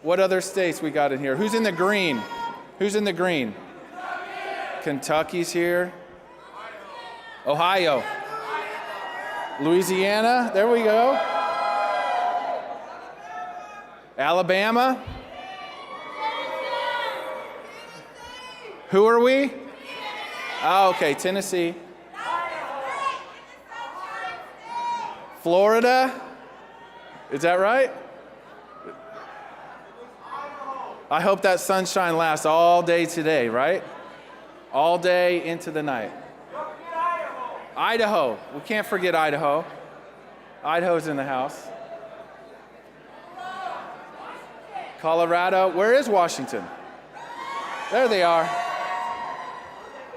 What other states we got in here? Who's in the green? Who's in the green? Kentucky's here. Ohio. Louisiana, there we go. Alabama. Who are we? Oh, okay, Tennessee. Florida. Is that right? I hope that sunshine lasts all day today, right? All day into the night. Idaho. We can't forget Idaho. Idaho's in the house. Colorado. Where is Washington? There they are.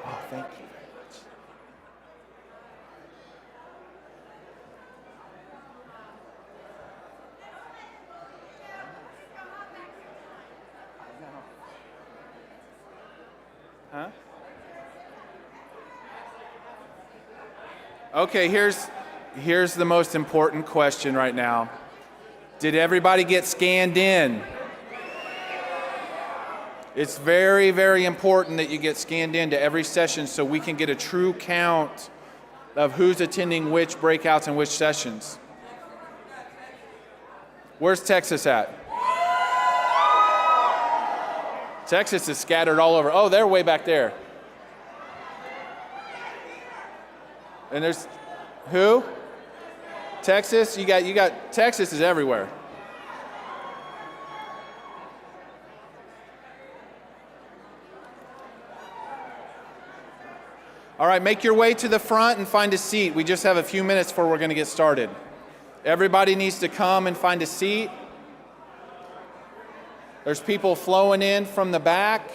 Oh, thank you very much. Huh? Okay, here's the most important question right now. Did everybody get scanned in? It's very, very important that you get scanned into every session so we can get a true count of who's attending which breakouts and which sessions. Where's Texas at? Texas is scattered all over. Oh, they're way back there. And there's who? Texas. You got Texas is everywhere. All right, make your way to the front and find a seat. We just have a few minutes before we're going to get started. Everybody needs to come and find a seat. There's people flowing in from the back.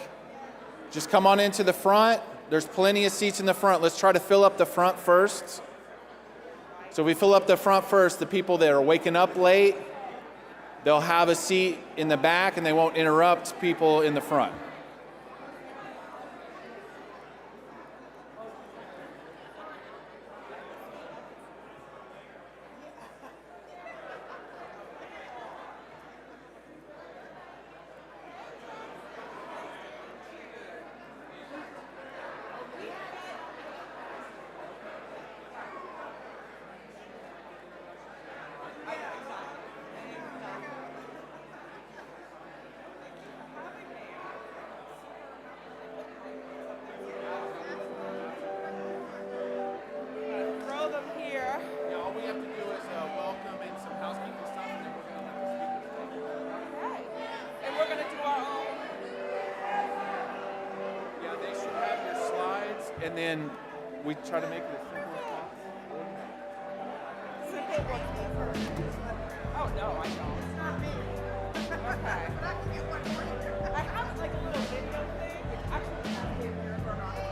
Just come on into the front. There's plenty of seats in the front. Let's try to fill up the front first. So we fill up the front first. The people that are waking up late, they'll have a seat in the back and they won't interrupt people in the front. And then we try to make it as simple as possible. Oh, no, I don't. It's not me. Okay. But I can get one for you. I have like a little video thing, which actually has the mirror on it.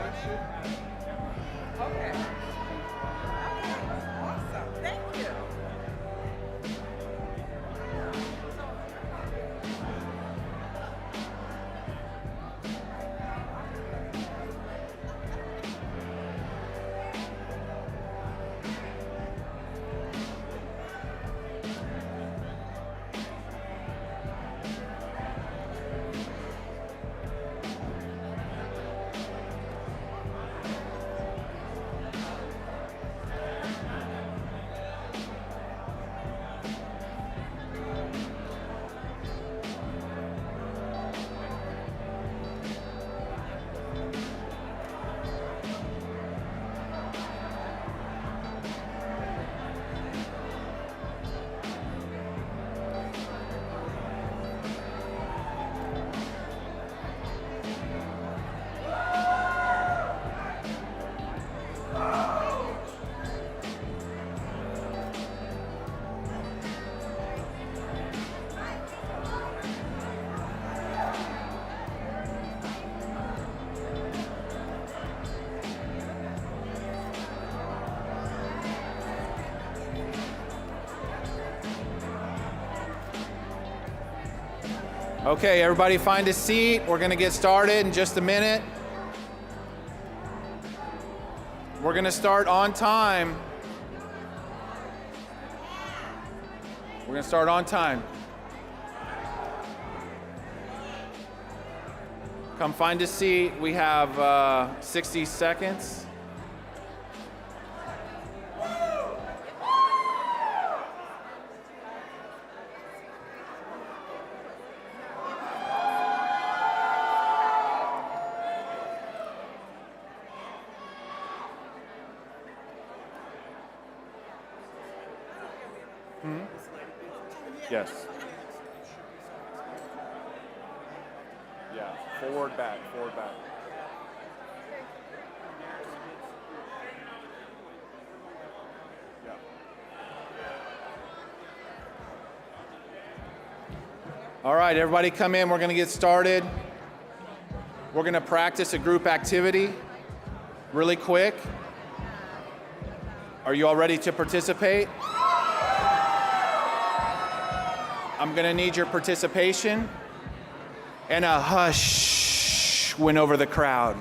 Okay. Okay. Awesome. Thank you. Okay, everybody find a seat. We're going to get started in just a minute. We're going to start on time. We're going to start on time. Come find a seat. We have 60 seconds. Yes. Yeah, forward, back, forward, back. Yeah. All right, everybody come in. We're going to get started. We're going to practice a group activity really quick. Are you all ready to participate? I'm going to need your participation. And a hush went over the crowd.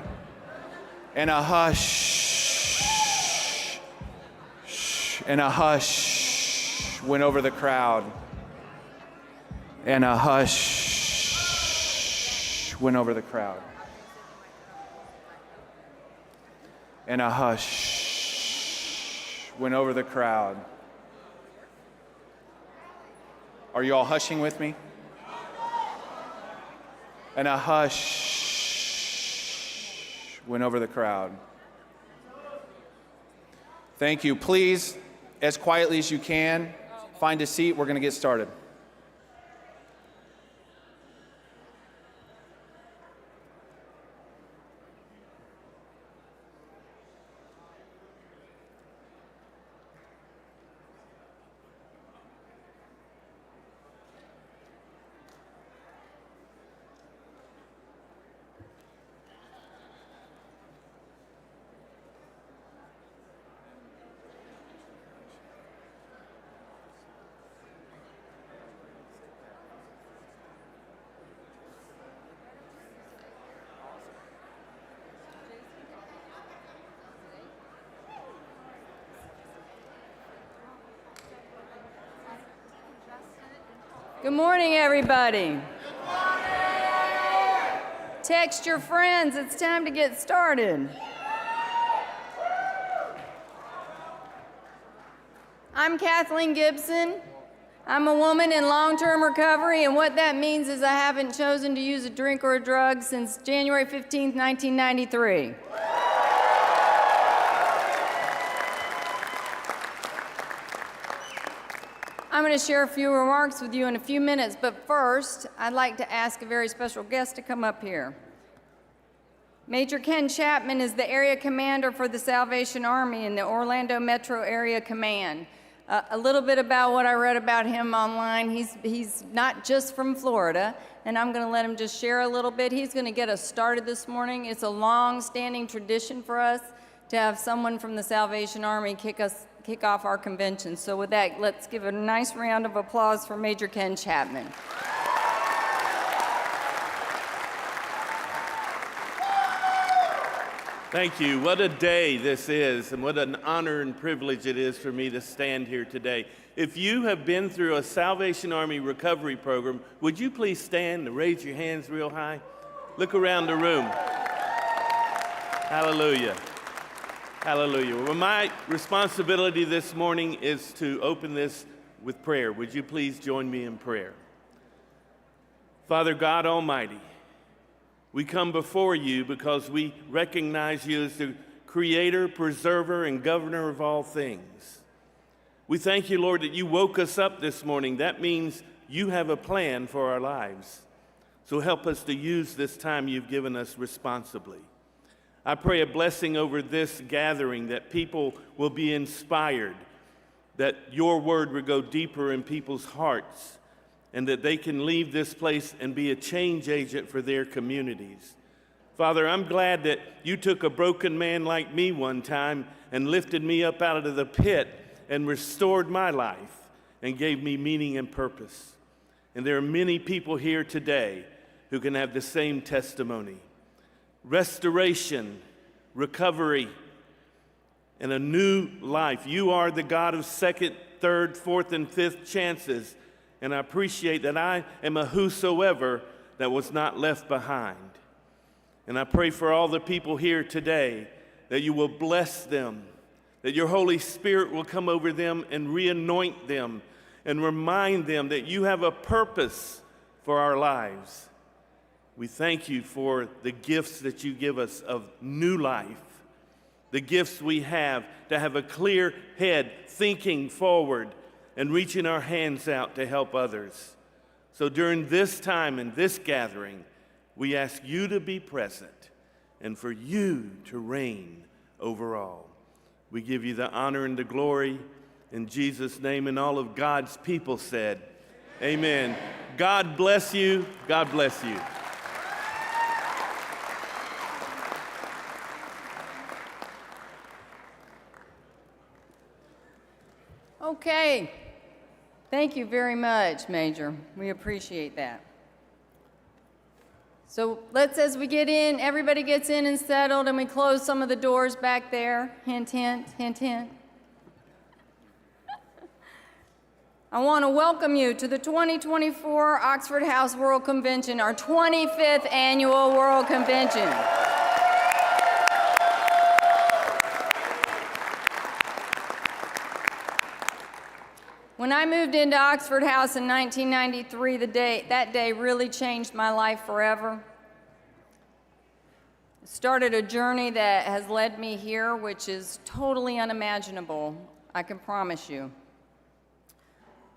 And a hush. And a hush went over the crowd. And a hush went over the crowd. And a hush went over the crowd. Are you all hushing with me? And a hush went over the crowd. Thank you. Please, as quietly as you can, find a seat. We're going to get started. Good morning, everybody. Good morning. Text your friends. It's time to get started. I'm Kathleen Gibson. I'm a woman in long-term recovery, and what that means is I haven't chosen to use a drink or a drug since January 15th, 1993. I'm going to share a few remarks with you in a few minutes, but first, I'd like to ask a very special guest to come up here. Major Ken Chapman is the area commander for the Salvation Army in the Orlando Metro Area Command. A little bit about what I read about him online. He's not just from Florida, and I'm going to let him just share a little bit. He's going to get us started this morning. It's a long-standing tradition for us to have someone from the Salvation Army kick off our convention. So with that, let's give a nice round of applause for Major Ken Chapman. Thank you. What a day this is, and what an honor and privilege it is for me to stand here today. If you have been through a Salvation Army recovery program, would you please stand and raise your hands real high? Look around the room. Hallelujah. Hallelujah. Well, my responsibility this morning is to open this with prayer. Would you please join me in prayer? Father God Almighty, we come before you because we recognize you as the creator, preserver, and governor of all things. We thank you, Lord, that you woke us up this morning. That means you have a plan for our lives. So help us to use this time you've given us responsibly. I pray a blessing over this gathering, that people will be inspired, that your word will go deeper in people's hearts, and that they can leave this place and be a change agent for their communities. Father, I'm glad that you took a broken man like me one time and lifted me up out of the pit and restored my life and gave me meaning and purpose. And there are many people here today who can have the same testimony. Restoration, recovery, and a new life. You are the God of second, third, fourth, and fifth chances. And I appreciate that I am a whosoever that was not left behind. And I pray for all the people here today that you will bless them, that your Holy Spirit will come over them and re-anoint them and remind them that you have a purpose for our lives. We thank you for the gifts that you give us of new life, the gifts we have to have a clear head, thinking forward and reaching our hands out to help others. So during this time and this gathering, we ask you to be present and for you to reign over all. We give you the honor and the glory in Jesus' name, and all of God's people said, amen. God bless you. God bless you. Okay. Thank you very much, Major. We appreciate that. So let's, as we get in, everybody gets in and settled, and we close some of the doors back there. Hint, hint, hint, hint. I want to welcome you to the 2024 Oxford House World Convention, our 25th annual World Convention. When I moved into Oxford House in 1993, that day really changed my life forever. It started a journey that has led me here, which is totally unimaginable, I can promise you.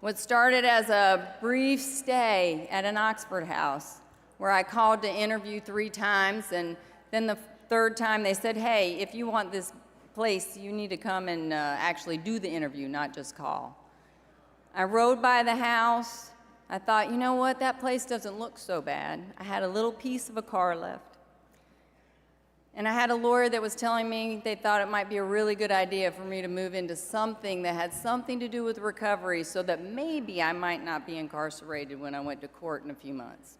What started as a brief stay at an Oxford House, where I called to interview 3 times, and then the 3rd time they said, hey, if you want this place, you need to come and actually do the interview, not just call. I rode by the house. I thought, you know what, that place doesn't look so bad. I had a little piece of a car left. And I had a lawyer that was telling me they thought it might be a really good idea for me to move into something that had something to do with recovery so that maybe I might not be incarcerated when I went to court in a few months.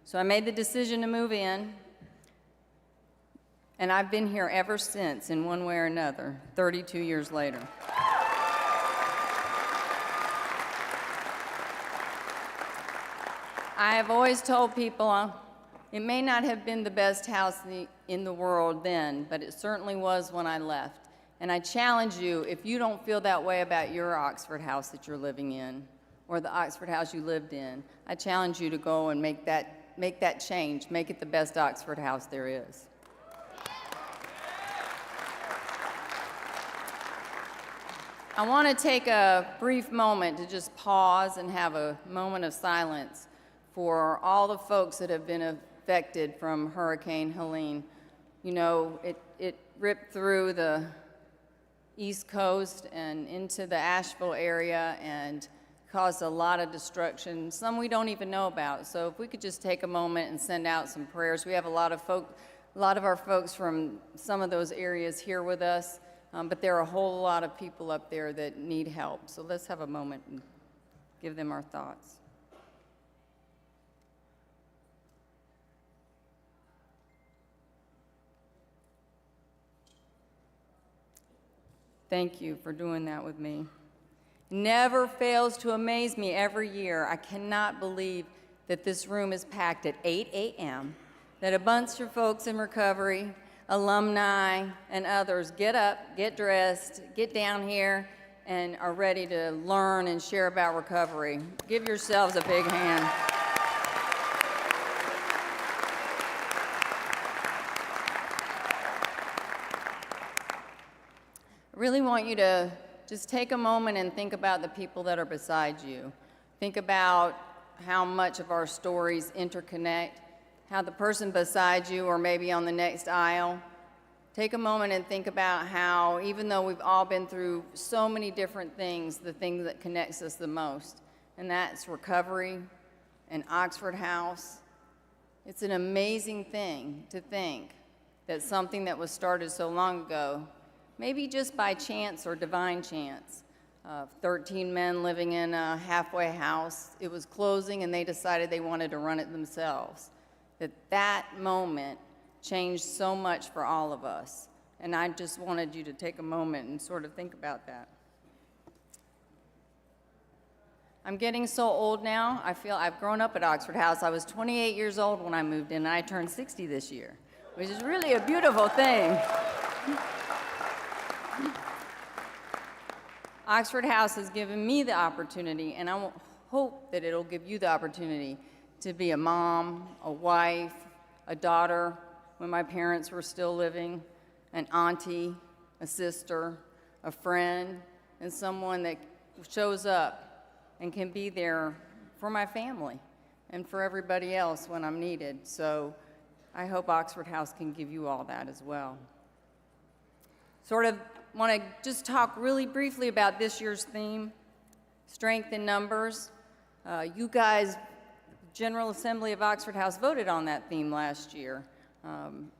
So I made the decision to move in, and I've been here ever since in one way or another, 32 years later. I have always told people it may not have been the best house in the world then, but it certainly was when I left. And I challenge you, if you don't feel that way about your Oxford house that you're living in, or the Oxford house you lived in, I challenge you to go and make that change, make it the best Oxford house there is. I want to take a brief moment to just pause and have a moment of silence for all the folks that have been affected from Hurricane Helene. You know, it ripped through the East Coast and into the Asheville area and caused a lot of destruction, some we don't even know about. So if we could just take a moment and send out some prayers. We have a lot of our folks from some of those areas here with us, but there are a whole lot of people up there that need help. So let's have a moment and give them our thoughts. Thank you for doing that with me. Never fails to amaze me every year. I cannot believe that this room is packed at 8 a.m., that a bunch of folks in recovery, alumni, and others get up, get dressed, get down here, and are ready to learn and share about recovery. Give yourselves a big hand. I really want you to just take a moment and think about the people that are beside you. Think about how much of our stories interconnect, how the person beside you or maybe on the next aisle. Take a moment and think about how, even though we've all been through so many different things, the thing that connects us the most, and that's recovery and Oxford House. It's an amazing thing to think that something that was started so long ago, maybe just by chance or divine chance, 13 men living in a halfway house. It was closing and they decided they wanted to run it themselves. That moment changed so much for all of us. And I just wanted you to take a moment and sort of think about that. I'm getting so old now. I feel I've grown up at Oxford House. I was 28 years old when I moved in, and I turned 60 this year. which is really a beautiful thing. Oxford House has given me the opportunity, and I hope that it'll give you the opportunity to be a mom, a wife, a daughter when my parents were still living, an auntie, a sister, a friend, and someone that shows up and can be there for my family and for everybody else when I'm needed. So I hope Oxford House can give you all that as well. Sort of want to just talk really briefly about this year's theme, strength in numbers. You guys, General Assembly of Oxford House, voted on that theme last year.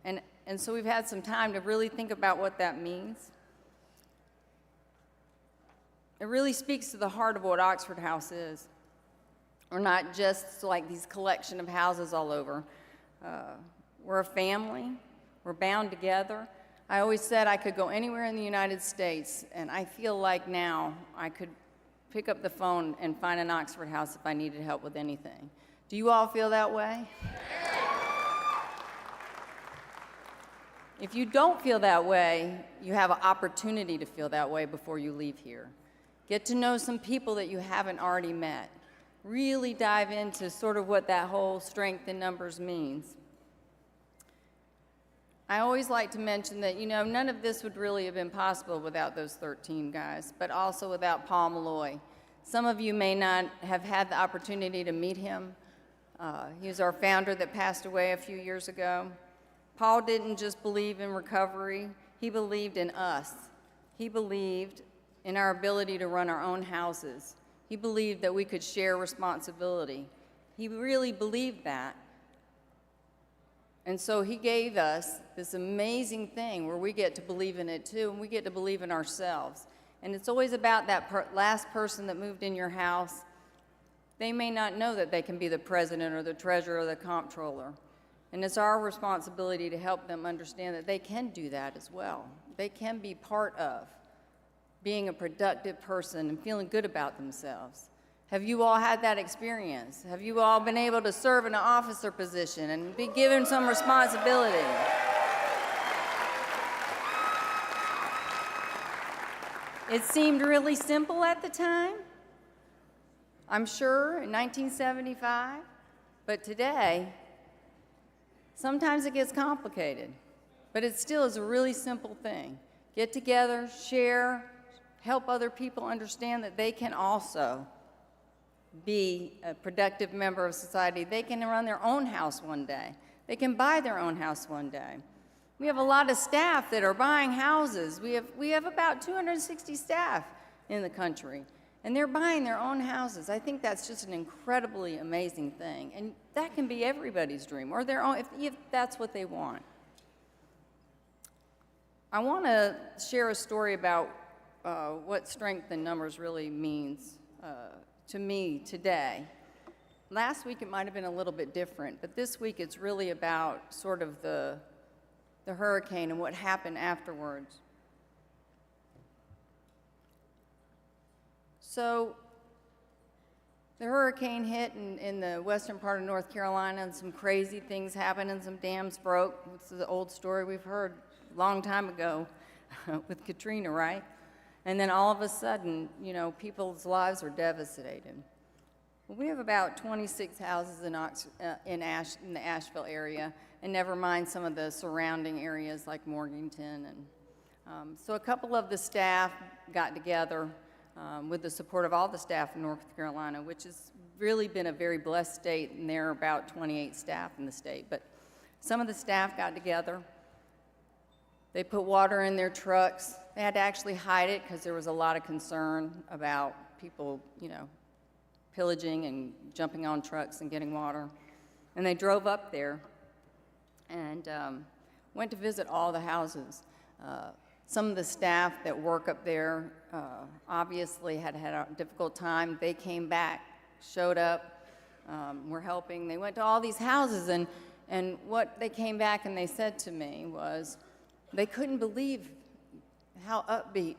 And so we've had some time to really think about what that means. It really speaks to the heart of what Oxford House is. We're not just like these collection of houses all over. We're a family. We're bound together. I always said I could go anywhere in the United States, and I feel like now I could pick up the phone and find an Oxford House if I needed help with anything. Do you all feel that way? If you don't feel that way, you have an opportunity to feel that way before you leave here. Get to know some people that you haven't already met. Really dive into sort of what that whole strength in numbers means. I always like to mention that, none of this would really have been possible without those 13 guys, but also without Paul Malloy. Some of you may not have had the opportunity to meet him. He was our founder that passed away a few years ago. Paul didn't just believe in recovery, he believed in us. He believed in our ability to run our own houses. He believed that we could share responsibility. He really believed that. And so he gave us this amazing thing where we get to believe in it too, and we get to believe in ourselves. And it's always about that last person that moved in your house. They may not know that they can be the president or the treasurer or the comptroller. And it's our responsibility to help them understand that they can do that as well. They can be part of being a productive person and feeling good about themselves. Have you all had that experience? Have you all been able to serve in an officer position and be given some responsibility? It seemed really simple at the time, I'm sure, in 1975, but today, sometimes it gets complicated, but it still is a really simple thing. Get together, share, help other people understand that they can also be a productive member of society. They can run their own house one day. They can buy their own house one day. We have a lot of staff that are buying houses. We have about 260 staff in the country, and they're buying their own houses. I think that's just an incredibly amazing thing, and that can be everybody's dream, or their own, if that's what they want. I want to share a story about what strength in numbers really means to me today. Last week it might have been a little bit different, but this week it's really about sort of the hurricane and what happened afterwards. So the hurricane hit in the western part of North Carolina, and some crazy things happened and some dams broke. This is an old story we've heard a long time ago with Katrina, right? And then all of a sudden, people's lives are devastated. Well, we have about 26 houses in the Asheville area, and never mind some of the surrounding areas like Morganton. And so a couple of the staff got together with the support of all the staff in North Carolina, which has really been a very blessed state, and there are about 28 staff in the state. But some of the staff got together. They put water in their trucks. They had to actually hide it because there was a lot of concern about people, pillaging and jumping on trucks and getting water. And they drove up there and went to visit all the houses. Some of the staff that work up there obviously had a difficult time. They came back, showed up, were helping. They went to all these houses, and what they came back and they said to me was they couldn't believe how upbeat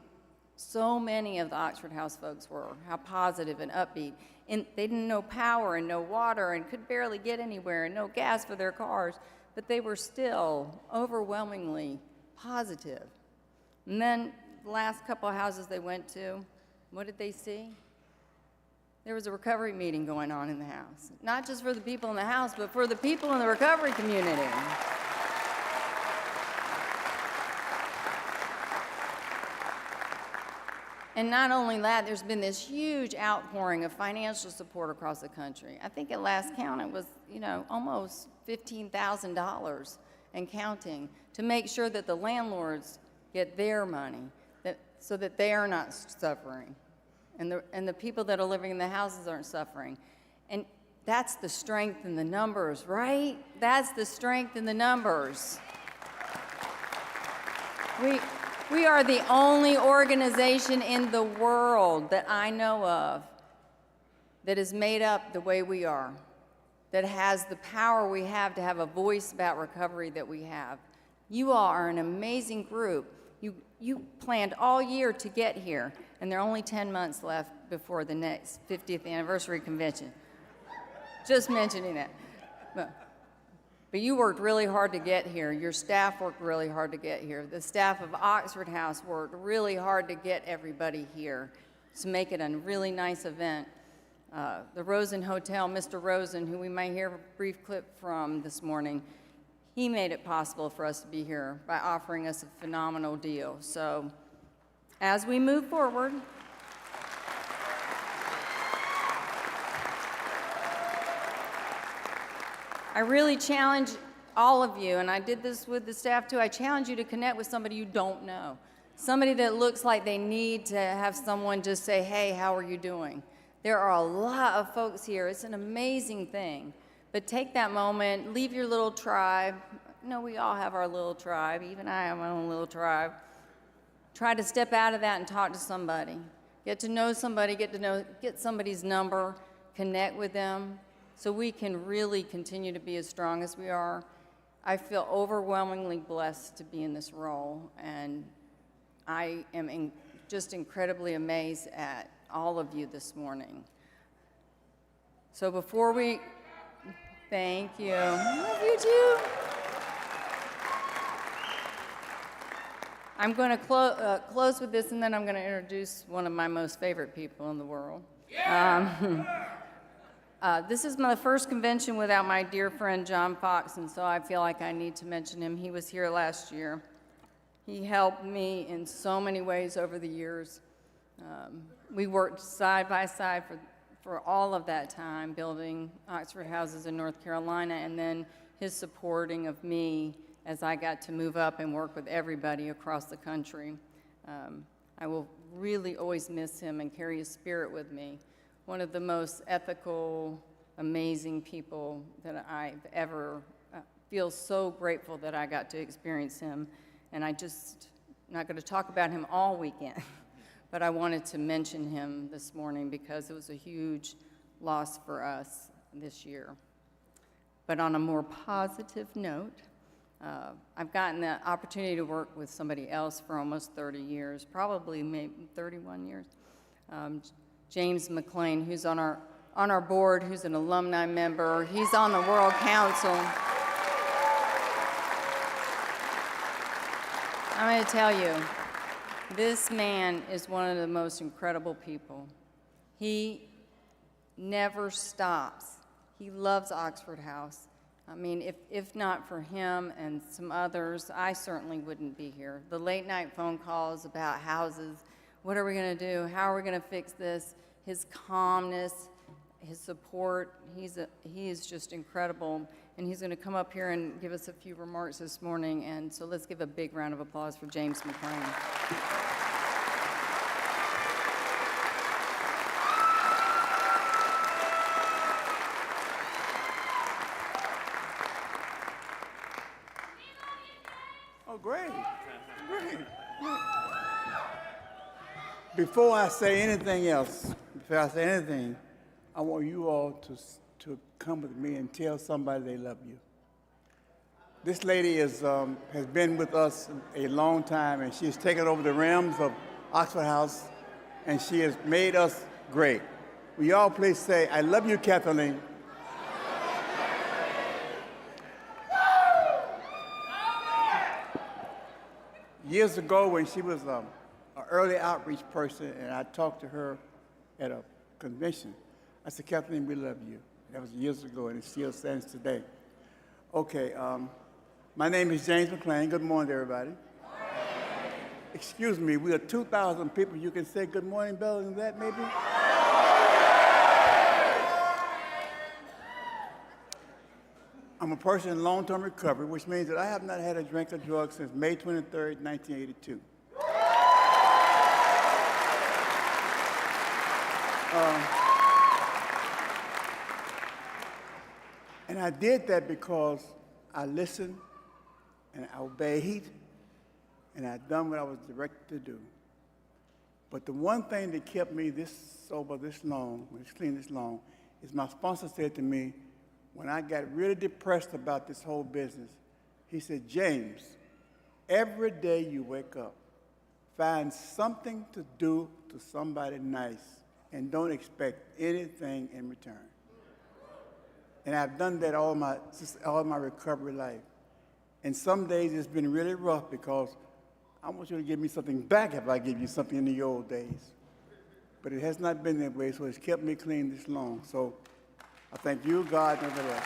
so many of the Oxford House folks were, how positive and upbeat. And they didn't know power and no water and could barely get anywhere and no gas for their cars. but they were still overwhelmingly positive. And then the last couple of houses they went to, what did they see? There was a recovery meeting going on in the house. Not just for the people in the house, but for the people in the recovery community. And not only that, there's been this huge outpouring of financial support across the country. I think at last count it was, almost $15,000 and counting to make sure that the landlords get their money, so that they are not suffering, and the people that are living in the houses aren't suffering. And that's the strength in the numbers, right? That's the strength in the numbers. We are the only organization in the world that I know of that is made up the way we are, that has the power we have to have a voice about recovery that we have. You all are an amazing group. You planned all year to get here, and there are only 10 months left before the next 50th anniversary convention. Just mentioning that. But you worked really hard to get here. Your staff worked really hard to get here. The staff of Oxford House worked really hard to get everybody here to make it a really nice event. The Rosen Hotel, Mr. Rosen, who we might hear a brief clip from this morning, he made it possible for us to be here by offering us a phenomenal deal. So as we move forward, I really challenge all of you, and I did this with the staff too, I challenge you to connect with somebody you don't know. Somebody that looks like they need to have someone just say, hey, how are you doing? There are a lot of folks here. It's an amazing thing. But take that moment, leave your little tribe. We all have our little tribe. Even I have my own little tribe. Try to step out of that and talk to somebody. Get to know somebody, get somebody's number, connect with them, so we can really continue to be as strong as we are. I feel overwhelmingly blessed to be in this role, and I am just incredibly amazed at all of you this morning. So before we, thank you. I love you too. I'm going to close with this, and then I'm going to introduce one of my most favorite people in the world. This is my first convention without my dear friend John Fox, and so I feel like I need to mention him. He was here last year. He helped me in so many ways over the years. We worked side by side for all of that time, building Oxford houses in North Carolina, and then his supporting of me as I got to move up and work with everybody across the country. I will really always miss him and carry his spirit with me. One of the most ethical, amazing people that I've ever feel so grateful that I got to experience him. And I'm not going to talk about him all weekend, but I wanted to mention him this morning because it was a huge loss for us this year. But on a more positive note, I've gotten the opportunity to work with somebody else for almost 30 years, probably maybe 31 years. James McLean, who's on our board, who's an alumni member. He's on the World Council. I'm going to tell you, this man is one of the most incredible people. He never stops. He loves Oxford House. I mean, if not for him and some others, I certainly wouldn't be here. The late night phone calls about houses, what are we going to do? How are we going to fix this? His calmness, his support, he is just incredible. And he's going to come up here and give us a few remarks this morning. And so let's give a big round of applause for James McLean. Oh, great. Great. Before I say anything else, I want you all to come with me and tell somebody they love you. This lady has been with us a long time, and she's taken over the realms of Oxford House, and she has made us great. Will you all please say, I love you, Kathleen. years ago when she was an early outreach person, and I talked to her at a convention. I said, Kathleen, we love you. That was years ago, and it still stands today. Okay, my name is James McClain. Good morning, everybody. Excuse me, we are 2,000 people. You can say good morning better than that, maybe? I'm a person in long-term recovery, which means that I have not had a drink or drug since May 23rd, 1982. And I did that because I listened and I obeyed and I done what I was directed to do. But the one thing that kept me this sober this long, this clean this long, is my sponsor said to me, when I got really depressed about this whole business, he said, James, every day you wake up, find something to do to somebody nice and don't expect anything in return. And I've done that all my recovery life. And some days it's been really rough because I want you to give me something back if I give you something in the old days. But it has not been that way, so it's kept me clean this long. So I thank you, God, nevertheless.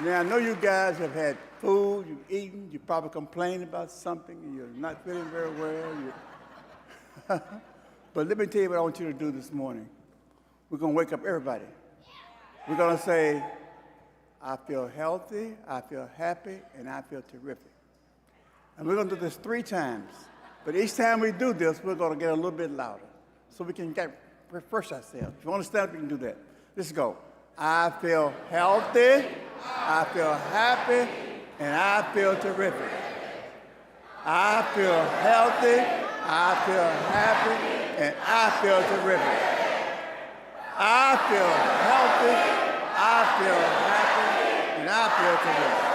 Now, I know you guys have had food, you've eaten, you probably complained about something, and you're not feeling very well. But let me tell you what I want you to do this morning. We're going to wake up everybody. We're going to say, I feel healthy, I feel happy, and I feel terrific. And we're going to do this 3 times. But each time we do this, we're going to get a little bit louder so we can refresh ourselves. If you want to stand up, you can do that. Let's go. I feel healthy, I feel happy, and I feel terrific. I feel healthy, I feel happy, and I feel terrific. I feel healthy, I feel happy, and I feel terrific.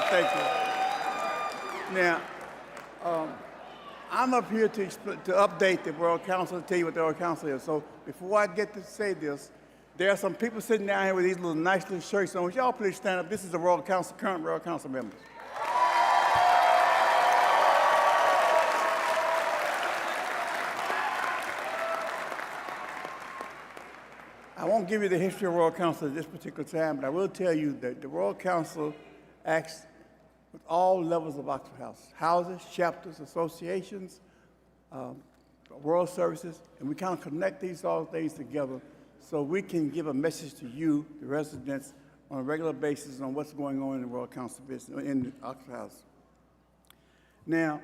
Thank you. Now, I'm up here to update the World Council, to tell you what the World Council is. So before I get to say this, there are some people sitting down here with these little nice little shirts on. Would y'all please stand up? This is the World Council, current World Council members. I won't give you the history of World Council at this particular time, but I will tell you that the World Council acts with all levels of Oxford House, houses, chapters, associations, world services, and we kind of connect these all things together so we can give a message to you, the residents, on a regular basis on what's going on in the World Council business, in the Oxford House. Now,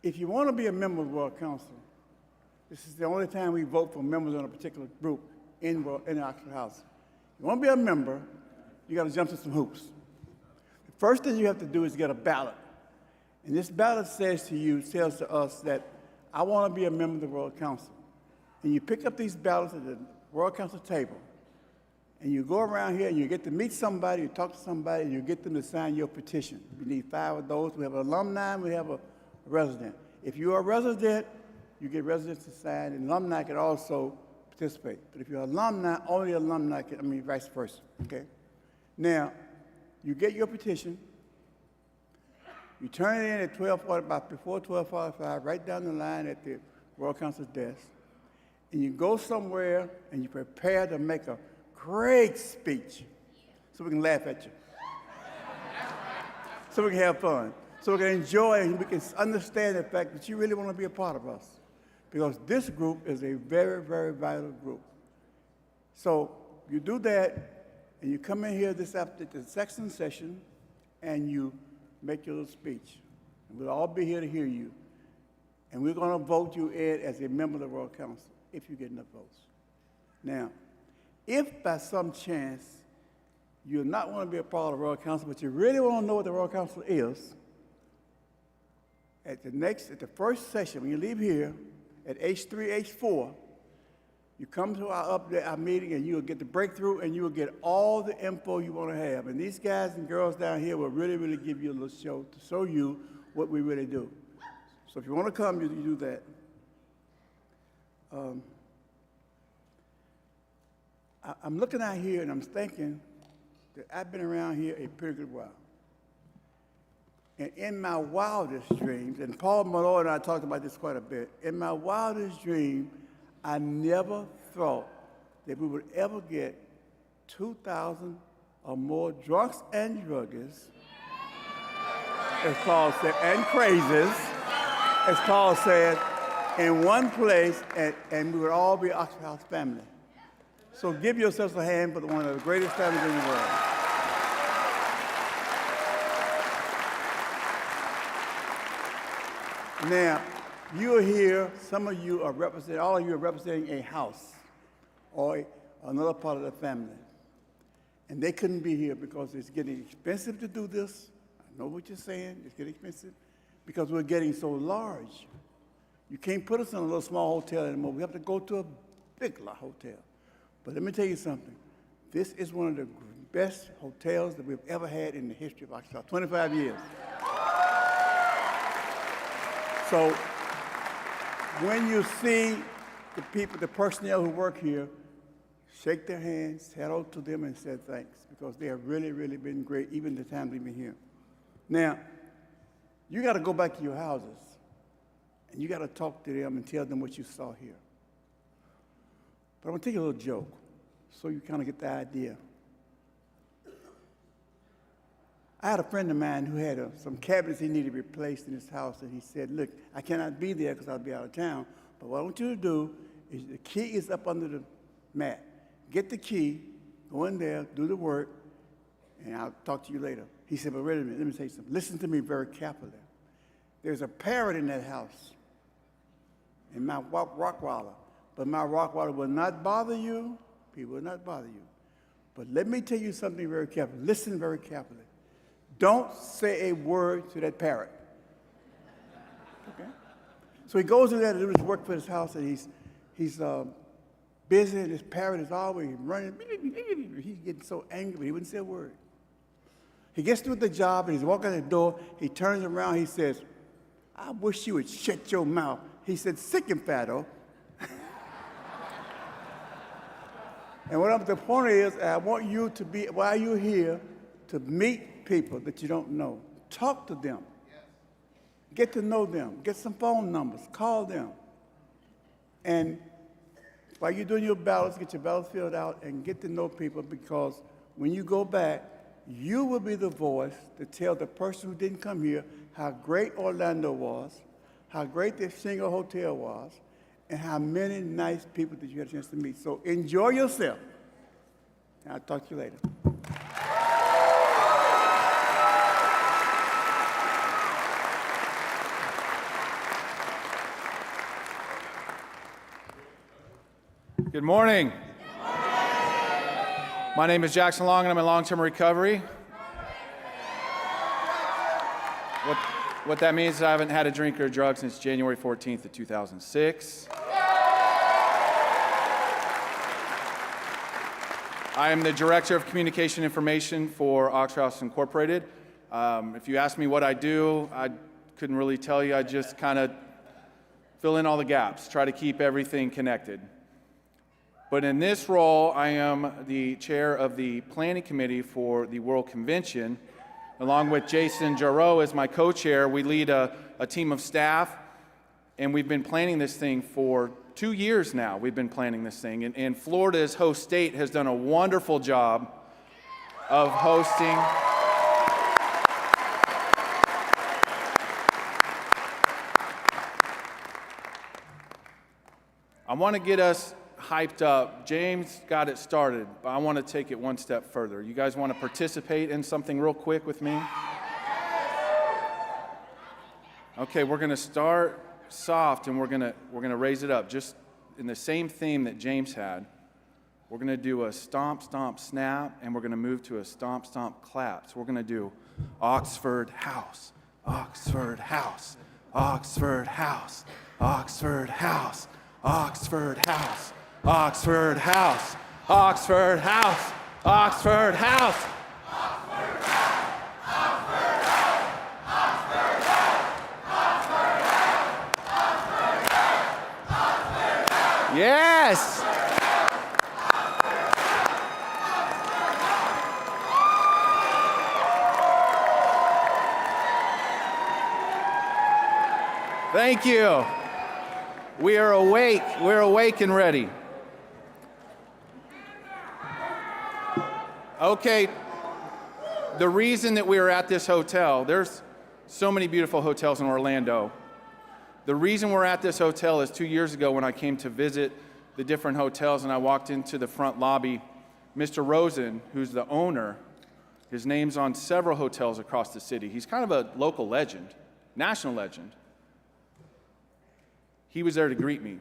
if you want to be a member of the World Council, this is the only time we vote for members on a particular group in the Oxford House. If you want to be a member, you got to jump through some hoops. The first thing you have to do is get a ballot. And this ballot tells to us that I want to be a member of the World Council. And you pick up these ballots at the World Council table, and you go around here and you get to meet somebody, you talk to somebody, and you get them to sign your petition. We need 5 of those. We have an alumni, we have a resident. If you're a resident, you get residents to sign, and alumni can also participate. But if you're an alumni, only alumni can, vice versa, okay? Now, you get your petition, you turn it in at 12:40, about before 12:45, right down the line at the World Council's desk, and you go somewhere and you prepare to make a great speech so we can laugh at you, so we can have fun, so we can enjoy and we can understand the fact that you really want to be a part of us. Because this group is a very, very vital group. So you do that, and you come in here this after the section session, and you make your little speech. And we'll all be here to hear you. And we're going to vote you in as a member of the World Council, if you get enough votes. Now, if by some chance you not want to be a part of the World Council, but you really want to know what the World Council is, at the first session, when you leave here, at H3, H4, you come to our meeting and you'll get the breakthrough and you'll get all the info you want to have. And these guys and girls down here will really, really give you a little show to show you what we really do. So if you want to come, you do that. I'm looking out here and I'm thinking that I've been around here a pretty good while. And in my wildest dreams, and Paul Malloy and I talked about this quite a bit, in my wildest dream, I never thought that we would ever get 2,000 or more drunks and druggies, as Paul said, and crazies, as Paul said, in one place, and we would all be Oxford House family. So give yourselves a hand for one of the greatest families in the world. Now, you are here, some of you are representing, all of you are representing a house or another part of the family. And they couldn't be here because it's getting expensive to do this. I know what you're saying, it's getting expensive because we're getting so large. You can't put us in a little small hotel anymore. We have to go to a big hotel. But let me tell you something. This is one of the best hotels that we've ever had in the history of Oxford, 25 years. So when you see the people, the personnel who work here, shake their hands, hello to them, and say thanks, because they have really, really been great, even the time they've been here. Now, you got to go back to your houses, and you got to talk to them and tell them what you saw here. But I'm going to take a little joke, so you kind of get the idea. I had a friend of mine who had some cabinets he needed replaced in his house, and he said, look, I cannot be there because I'll be out of town, but what I want you to do is the key is up under the mat. Get the key, go in there, do the work, and I'll talk to you later. He said, but wait a minute, let me say something. Listen to me very carefully. There's a parrot in that house, in my Rockwaller, but my Rockwaller will not bother you. He will not bother you. But let me tell you something very carefully. Listen very carefully. Don't say a word to that parrot. Okay? So he goes in there to do his work for his house, and he's busy, and his parrot is always running. He's getting so angry, but he wouldn't say a word. He gets through the job, and he's walking out the door. He turns around, he says, I wish you would shut your mouth. He said, sick and fatto. And the point is, I want you to be, while you're here, to meet people that you don't know. Talk to them. Get to know them. Get some phone numbers. Call them. And while you're doing your ballots, get your ballots filled out and get to know people, because when you go back, you will be the voice to tell the person who didn't come here how great Orlando was, how great the Shingle Hotel was, and how many nice people that you had a chance to meet. So enjoy yourself. And I'll talk to you later. Good morning. My name is Jackson Long, and I'm in long-term recovery. What that means is I haven't had a drink or a drug since January 14th of 2006. I am the Director of Communication Information for Oxford House Incorporated. If you ask me what I do, I couldn't really tell you. I just kind of fill in all the gaps, try to keep everything connected. But in this role, I am the chair of the planning committee for the World Convention. Along with Jason Jarreau as my co-chair, we lead a team of staff, and we've been planning this thing for 2 years now. We've been planning this thing, and Florida as host state has done a wonderful job of hosting. I want to get us hyped up. James got it started, but I want to take it one step further. You guys want to participate in something real quick with me? Okay, we're going to start soft, and we're going to raise it up, just in the same theme that James had. We're going to do a stomp, stomp, snap, and we're going to move to a stomp, stomp, clap. So we're going to do Oxford House, Oxford House, Oxford House, Oxford House, Oxford House, Oxford House, Oxford House, Oxford House. Yes! Thank you. We are awake. We're awake and ready. Okay, the reason that we are at this hotel, there's so many beautiful hotels in Orlando. The reason we're at this hotel is 2 years ago when I came to visit the different hotels and I walked into the front lobby, Mr. Rosen, who's the owner, his name's on several hotels across the city. He's kind of a local legend, national legend. He was there to greet me.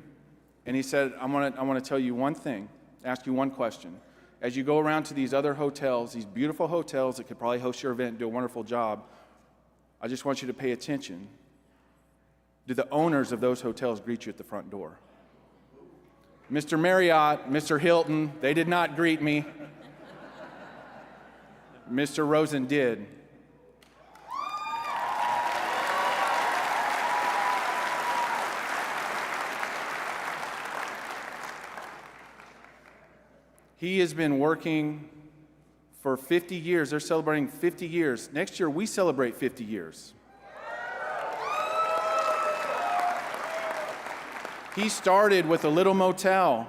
And he said, I want to tell you one thing, ask you one question. As you go around to these other hotels, these beautiful hotels that could probably host your event and do a wonderful job, I just want you to pay attention. Do the owners of those hotels greet you at the front door? Mr. Marriott, Mr. Hilton, they did not greet me. Mr. Rosen did. He has been working for 50 years. They're celebrating 50 years. Next year, we celebrate 50 years. He started with a little motel,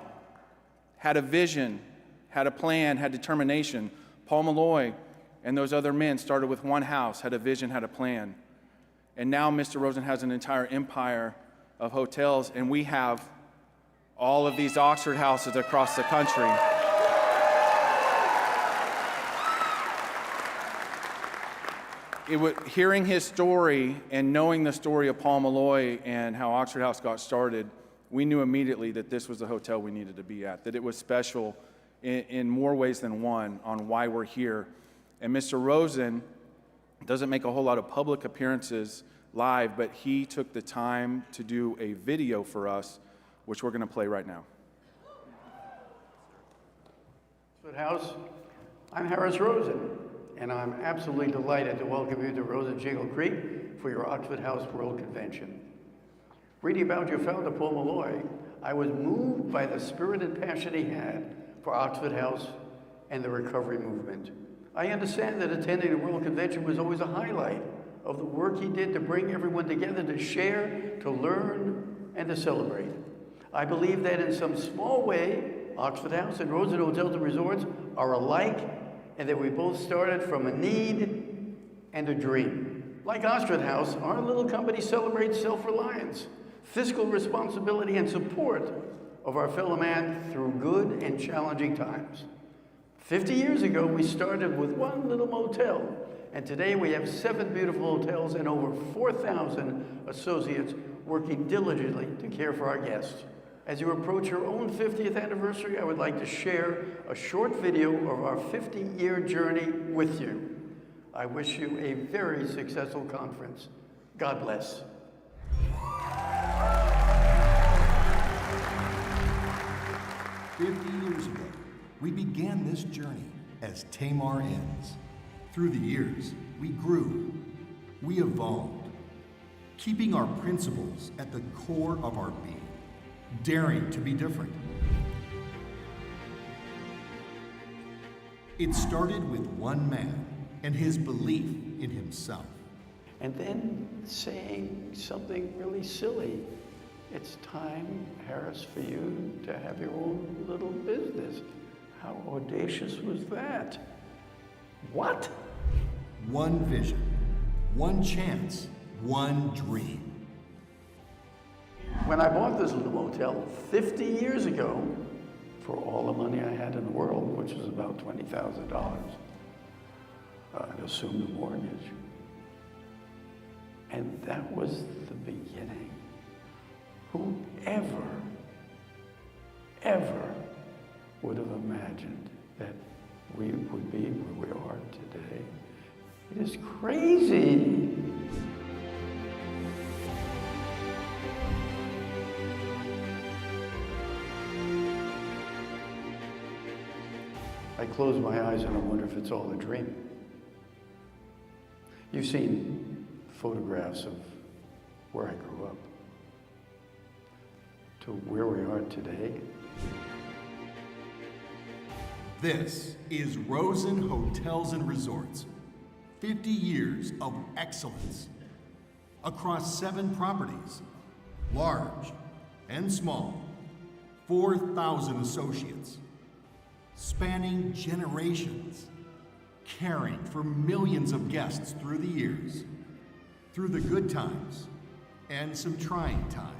had a vision, had a plan, had determination. Paul Malloy and those other men started with one house, had a vision, had a plan. And now Mr. Rosen has an entire empire of hotels, and we have all of these Oxford houses across the country. Hearing his story and knowing the story of Paul Malloy and how Oxford House got started, we knew immediately that this was the hotel we needed to be at, that it was special in more ways than one on why we're here. And Mr. Rosen doesn't make a whole lot of public appearances live, but he took the time to do a video for us, which we're going to play right now. Oxford House, I'm Harris Rosen, and I'm absolutely delighted to welcome you to Rosen Shingle Creek for your Oxford House World Convention. Reading about your founder, Paul Malloy, I was moved by the spirit and passion he had for Oxford House and the recovery movement. I understand that attending the World Convention was always a highlight of the work he did to bring everyone together to share, to learn, and to celebrate. I believe that in some small way, Oxford House and Rosen Hotels and Resorts are alike, and that we both started from a need and a dream. Like Oxford House, our little company celebrates self-reliance, fiscal responsibility, and support of our fellow man through good and challenging times. 50 years ago, we started with one little motel, and today we have 7 beautiful hotels and over 4,000 associates working diligently to care for our guests. As you approach your own 50th anniversary, I would like to share a short video of our 50-year journey with you. I wish you a very successful conference. God bless. Years ago, we began this journey as Tamar Inns. Through the years, we grew, we evolved, keeping our principles at the core of our being, daring to be different. It started with one man and his belief in himself. And then saying something really silly. It's time, Harris, for you to have your own little business. How audacious was that? What? One vision, one chance, one dream. When I bought this little motel 50 years ago, for all the money I had in the world, which was about $20,000, I'd assumed a mortgage. And that was the beginning. Whoever, ever would have imagined that we would be where we are today? It is crazy. I close my eyes and I wonder if it's all a dream. You've seen photographs of where I grew up to where we are today. This is Rosen Hotels and Resorts. 50 years of excellence. across 7 properties, large and small, 4,000 associates, spanning generations, caring for millions of guests through the years, through the good times and some trying times.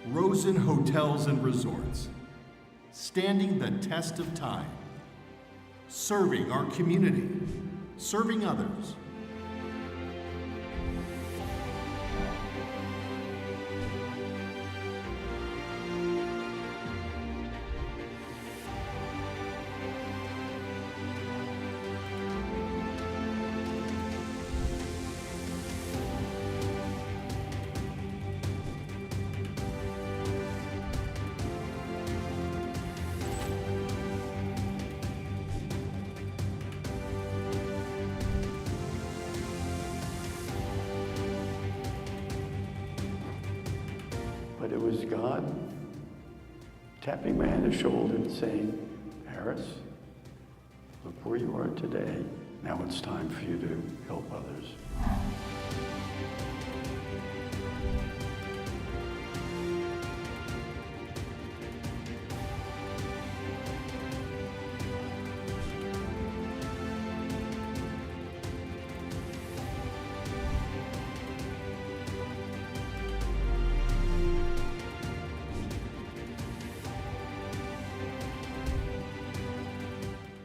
Rosen Hotels and Resorts, standing the test of time, serving our community, serving others. But it was God tapping me on the shoulder and saying, Harris, look where you are today. Now it's time for you to help others.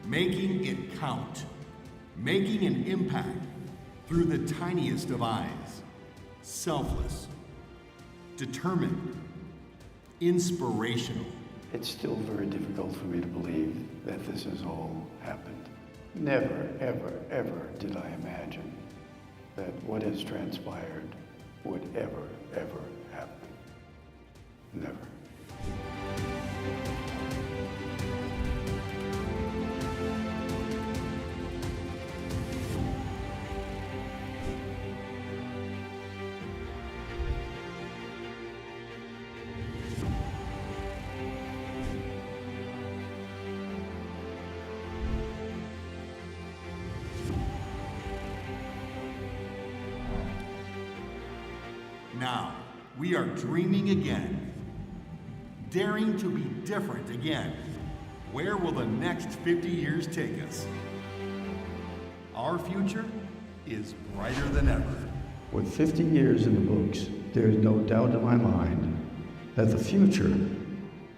Making it count, making an impact through the tiniest of eyes, selfless, determined, inspirational. It's still very difficult for me to believe that this has all happened. Never, ever, ever did I imagine that what has transpired would ever, ever happen. Never. Now, we are dreaming again, daring to be different again. Where will the next 50 years take us? Our future is brighter than ever. With 50 years in the books, there is no doubt in my mind that the future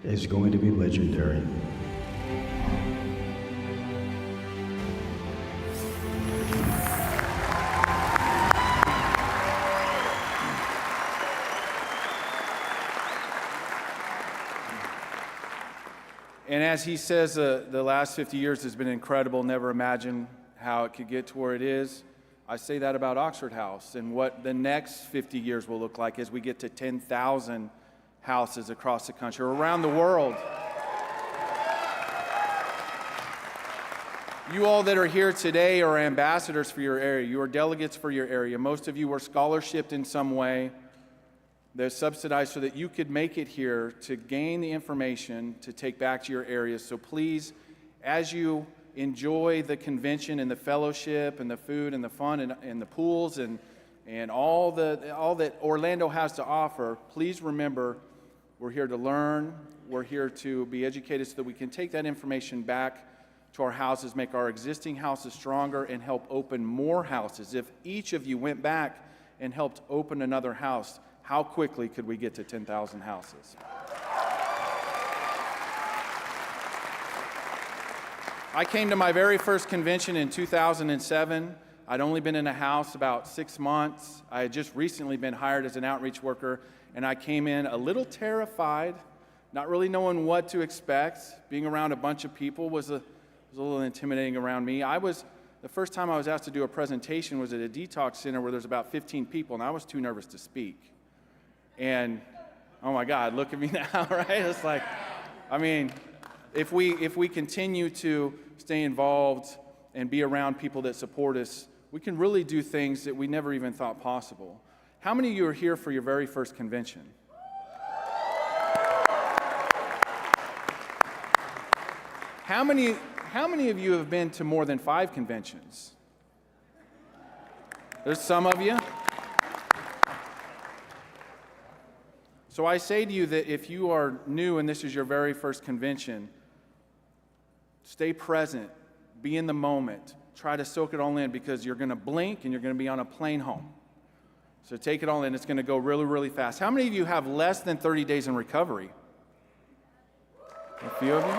is going to be legendary. And as he says, the last 50 years has been incredible. Never imagined how it could get to where it is. I say that about Oxford House and what the next 50 years will look like as we get to 10,000 houses across the country, around the world. You all that are here today are ambassadors for your area. You are delegates for your area. Most of you were scholarshiped in some way. They're subsidized so that you could make it here to gain the information to take back to your areas. So please, as you enjoy the convention and the fellowship and the food and the fun and the pools and all that Orlando has to offer, please remember we're here to learn. We're here to be educated so that we can take that information back to our houses, make our existing houses stronger, and help open more houses. If each of you went back and helped open another house, how quickly could we get to 10,000 houses? I came to my very first convention in 2007. I'd only been in a house about 6 months. I had just recently been hired as an outreach worker, and I came in a little terrified, not really knowing what to expect. Being around a bunch of people was a little intimidating around me. The first time I was asked to do a presentation was at a detox center where there's about 15 people, and I was too nervous to speak. And, oh my God, look at me now, right? It's like, I mean, if we continue to stay involved and be around people that support us, we can really do things that we never even thought possible. How many of you are here for your very first convention? How many of you have been to more than 5 conventions? There's some of you. So I say to you that if you are new and this is your very first convention, stay present, be in the moment, try to soak it all in, because you're going to blink and you're going to be on a plane home. So take it all in. It's going to go really, really fast. How many of you have less than 30 days in recovery? A few of you?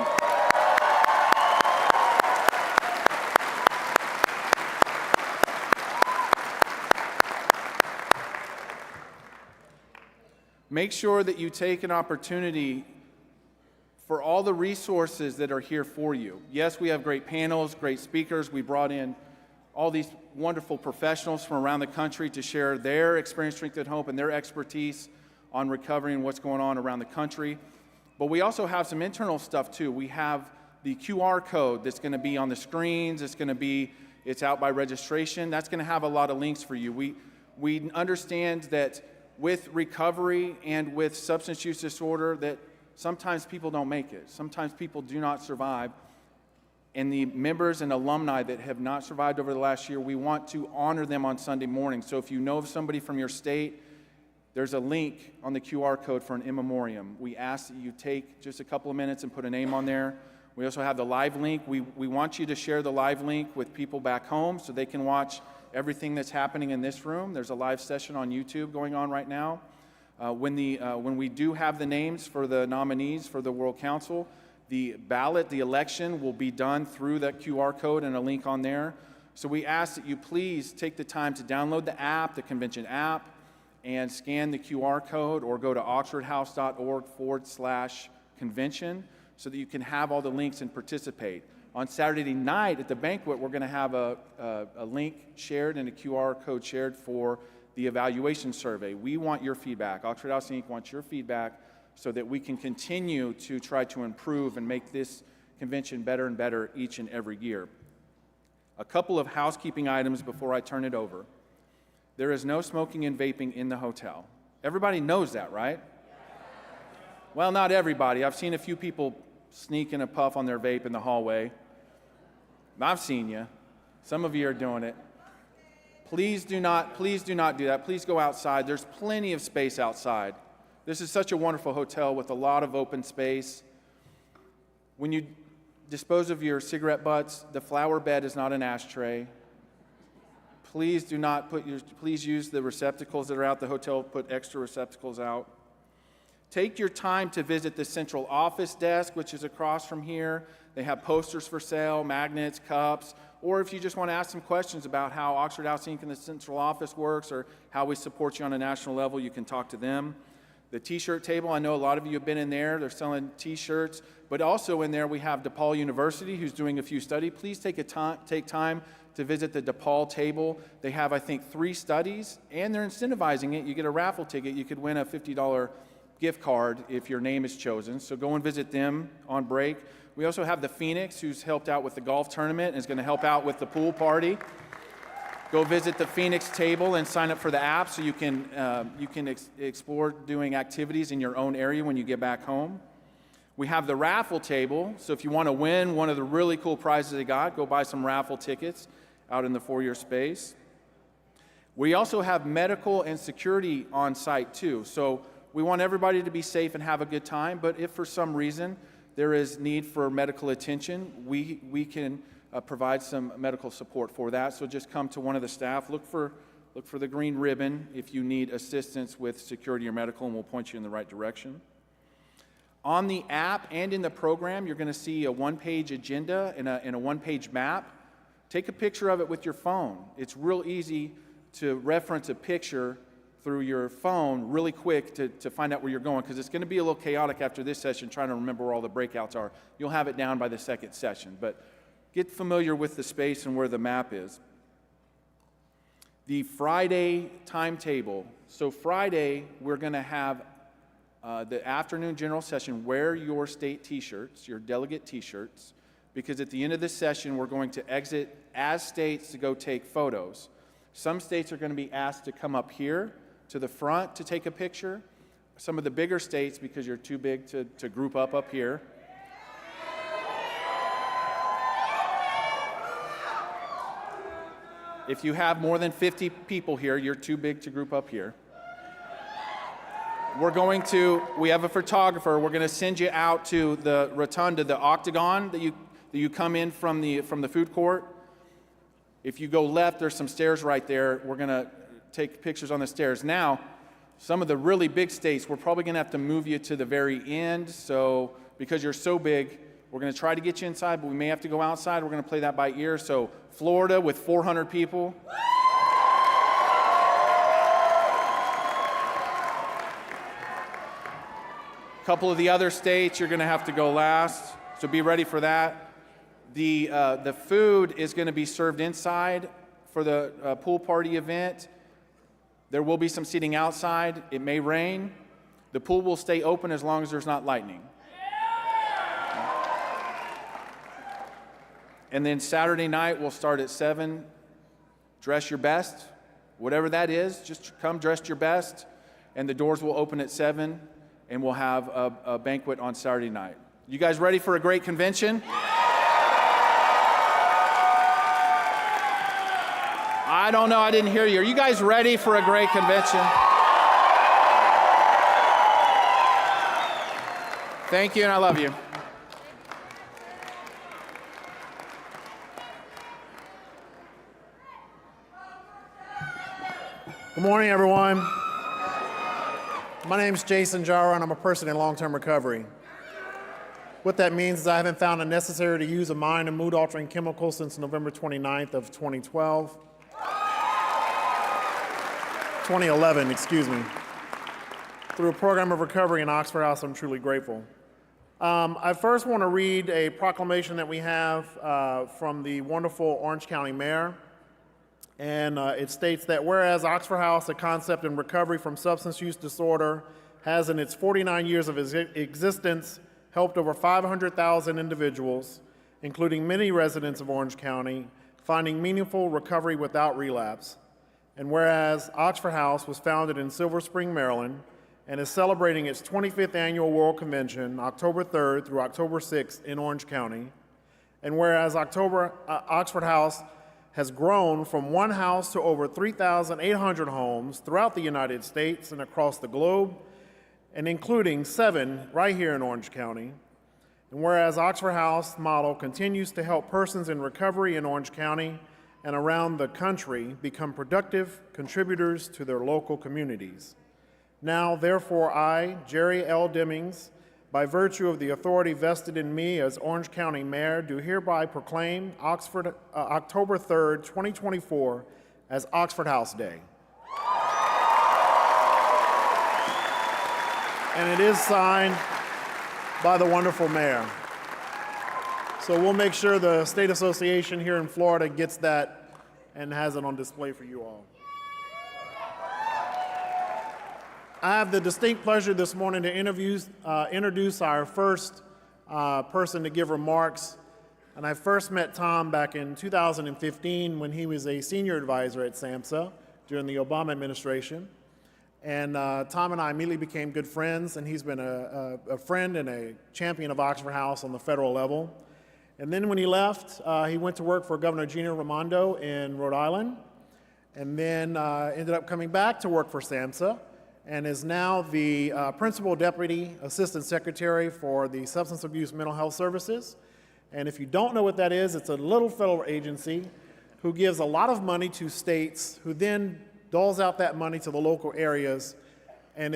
Make sure that you take an opportunity for all the resources that are here for you. Yes, we have great panels, great speakers. We brought in all these wonderful professionals from around the country to share their experience, strength, and hope, and their expertise on recovery and what's going on around the country. But we also have some internal stuff too. We have the QR code that's going to be on the screens. It's out by registration. That's going to have a lot of links for you. We understand that with recovery and with substance use disorder, that sometimes people don't make it. Sometimes people do not survive. And the members and alumni that have not survived over the last year, we want to honor them on Sunday morning. So if you know of somebody from your state, there's a link on the QR code for an in memoriam. We ask that you take just a couple of minutes and put a name on there. We also have the live link. We want you to share the live link with people back home so they can watch everything that's happening in this room. There's a live session on YouTube going on right now. When we do have the names for the nominees for the World Council, the ballot, the election will be done through that QR code and a link on there. So we ask that you please take the time to download the app, the convention app, and scan the QR code, or go to oxfordhouse.org/convention so that you can have all the links and participate. On Saturday night at the banquet, we're going to have a link shared and a QR code shared for the evaluation survey. We want your feedback. Oxford House Inc. wants your feedback so that we can continue to try to improve and make this convention better and better each and every year. A couple of housekeeping items before I turn it over. There is no smoking and vaping in the hotel. Everybody knows that, right? Well, not everybody. I've seen a few people sneak in a puff on their vape in the hallway. I've seen you. Some of you are doing it. Please do not do that. Please go outside. There's plenty of space outside. This is such a wonderful hotel with a lot of open space. When you dispose of your cigarette butts, the flower bed is not an ashtray. Please please use the receptacles that are out the hotel. Put extra receptacles out. Take your time to visit the central office desk, which is across from here. They have posters for sale, magnets, cups, or if you just want to ask some questions about how Oxford House Inc. and the central office works, or how we support you on a national level, you can talk to them. The t-shirt table, I know a lot of you have been in there. They're selling t-shirts, but also in there we have DePaul University, who's doing a few studies. Please take time to visit the DePaul table. They have, I think, 3 studies, and they're incentivizing it. You get a raffle ticket. You could win a $50 gift card if your name is chosen. So go and visit them on break. We also have the Phoenix, who's helped out with the golf tournament and is going to help out with the pool party. Go visit the Phoenix table and sign up for the app so you can explore doing activities in your own area when you get back home. We have the raffle table, so if you want to win one of the really cool prizes they got, go buy some raffle tickets out in the foyer space. We also have medical and security on site too. So we want everybody to be safe and have a good time, but if for some reason there is need for medical attention, we can provide some medical support for that. So just come to one of the staff, look for the green ribbon if you need assistance with security or medical, and we'll point you in the right direction. On the app and in the program, you're going to see a one-page agenda and a one-page map. Take a picture of it with your phone. It's real easy to reference a picture through your phone really quick to find out where you're going, because it's going to be a little chaotic after this session trying to remember where all the breakouts are. You'll have it down by the second session, but get familiar with the space and where the map is. The Friday timetable. So Friday, we're going to have the afternoon general session. Wear your state t-shirts, your delegate t-shirts, because at the end of this session, we're going to exit as states to go take photos. Some states are going to be asked to come up here to the front to take a picture. Some of the bigger states, because you're too big to group up here. If you have more than 50 people here, you're too big to group up here. We have a photographer. We're going to send you out to the rotunda, the octagon that you come in from the food court. If you go left, there's some stairs right there. We're going to take pictures on the stairs. Now, some of the really big states, we're probably going to have to move you to the very end. So because you're so big, we're going to try to get you inside, but we may have to go outside. We're going to play that by ear. So Florida with 400 people. A couple of the other states, you're going to have to go last. So be ready for that. The food is going to be served inside for the pool party event. There will be some seating outside. It may rain. The pool will stay open as long as there's not lightning. And then Saturday night, we'll start at 7. Dress your best. Whatever that is, just come dressed your best. And the doors will open at 7, and we'll have a banquet on Saturday night. You guys ready for a great convention? I don't know, I didn't hear you. Are you guys ready for a great convention? Thank you, and I love you. Good morning, everyone. My name is Jason Jara, and I'm a person in long-term recovery. What that means is I haven't found it necessary to use a mind and mood-altering chemical since November 29th of 2011, excuse me. Through a program of recovery in Oxford House, I'm truly grateful. I first want to read a proclamation that we have from the wonderful Orange County Mayor. And it states that whereas Oxford House, a concept in recovery from substance use disorder, has in its 49 years of existence helped over 500,000 individuals, including many residents of Orange County, finding meaningful recovery without relapse. And whereas Oxford House was founded in Silver Spring, Maryland, and is celebrating its 25th annual World Convention, October 3rd through October 6th in Orange County. And whereas Oxford House has grown from one house to over 3,800 homes throughout the United States and across the globe, and including 7 right here in Orange County. And whereas Oxford House model continues to help persons in recovery in Orange County and around the country become productive contributors to their local communities. Now, therefore, I, Jerry L. Demings, by virtue of the authority vested in me as Orange County Mayor, do hereby proclaim October 3rd, 2024 as Oxford House Day. And it is signed by the wonderful mayor. So we'll make sure the State Association here in Florida gets that and has it on display for you all. I have the distinct pleasure this morning to introduce our first person to give remarks. And I first met Tom back in 2015 when he was a senior advisor at SAMHSA during the Obama administration. And Tom and I immediately became good friends, and he's been a friend and a champion of Oxford House on the federal level. And then when he left, he went to work for Governor Gina Raimondo in Rhode Island, and then ended up coming back to work for SAMHSA, and is now the Principal Deputy Assistant Secretary for the Substance Abuse Mental Health Services. And if you don't know what that is, it's a little federal agency who gives a lot of money to states, who then doles out that money to the local areas, and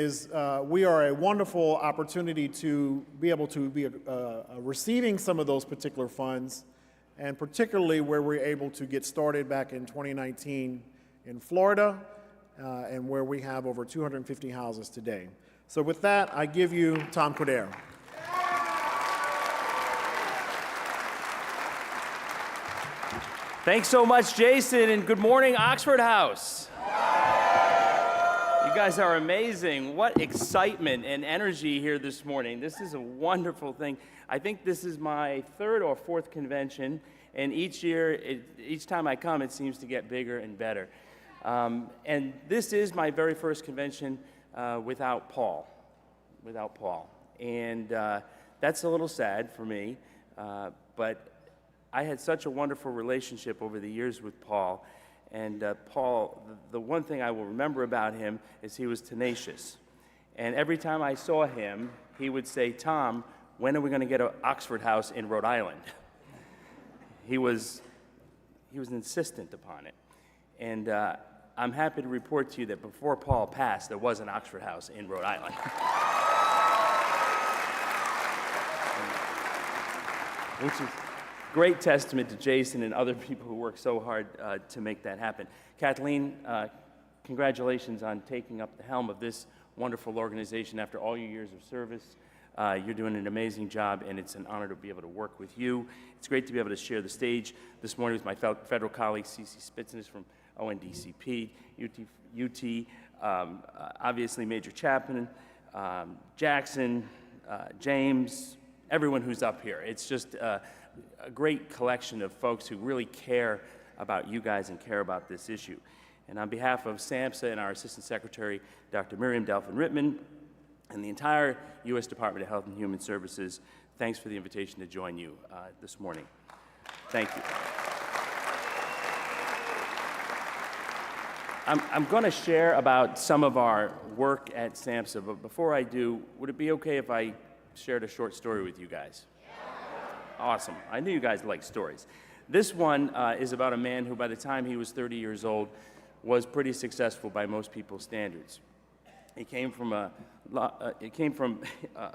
we are a wonderful opportunity to be able to be receiving some of those particular funds, and particularly where we're able to get started back in 2019 in Florida, and where we have over 250 houses today. So with that, I give you Tom Cordero. Thanks so much, Jason, and good morning, Oxford House. You guys are amazing. What excitement and energy here this morning. This is a wonderful thing. I think this is my 3rd or 4th convention, and each year, each time I come, it seems to get bigger and better. And this is my very first convention without Paul. And that's a little sad for me, but I had such a wonderful relationship over the years with Paul. And Paul, the one thing I will remember about him is he was tenacious. And every time I saw him, he would say, "Tom, when are we going to get an Oxford House in Rhode Island?" He was insistent upon it. And I'm happy to report to you that before Paul passed, there was an Oxford House in Rhode Island. Which is great testament to Jason and other people who worked so hard to make that happen. Kathleen, congratulations on taking up the helm of this wonderful organization after all your years of service. You're doing an amazing job, and it's an honor to be able to work with you. It's great to be able to share the stage this morning with my federal colleague, Cece Spitzner from ONDCP, UT, obviously Major Chapman, Jackson, James, everyone who's up here. It's just a great collection of folks who really care about you guys and care about this issue. And on behalf of SAMHSA and our Assistant Secretary, Dr. Miriam Delphin-Rittman, and the entire U.S. Department of Health and Human Services, thanks for the invitation to join you this morning. Thank you. I'm going to share about some of our work at SAMHSA, but before I do, would it be okay if I shared a short story with you guys? Awesome. I knew you guys liked stories. This one is about a man who, by the time he was 30 years old, was pretty successful by most people's standards. He came from a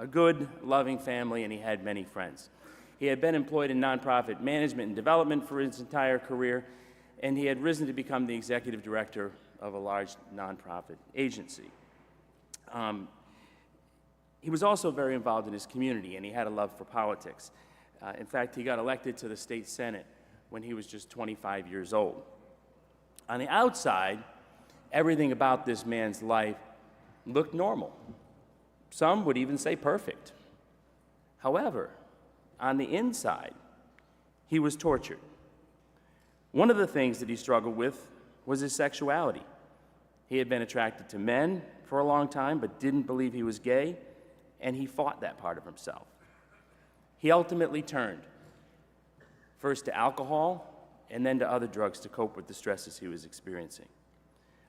good, loving family, and he had many friends. He had been employed in nonprofit management and development for his entire career, and he had risen to become the executive director of a large nonprofit agency. He was also very involved in his community, and he had a love for politics. In fact, he got elected to the state senate when he was just 25 years old. On the outside, everything about this man's life looked normal. Some would even say perfect. However, on the inside, he was tortured. One of the things that he struggled with was his sexuality. He had been attracted to men for a long time, but didn't believe he was gay, and he fought that part of himself. He ultimately turned, first to alcohol, and then to other drugs to cope with the stresses he was experiencing.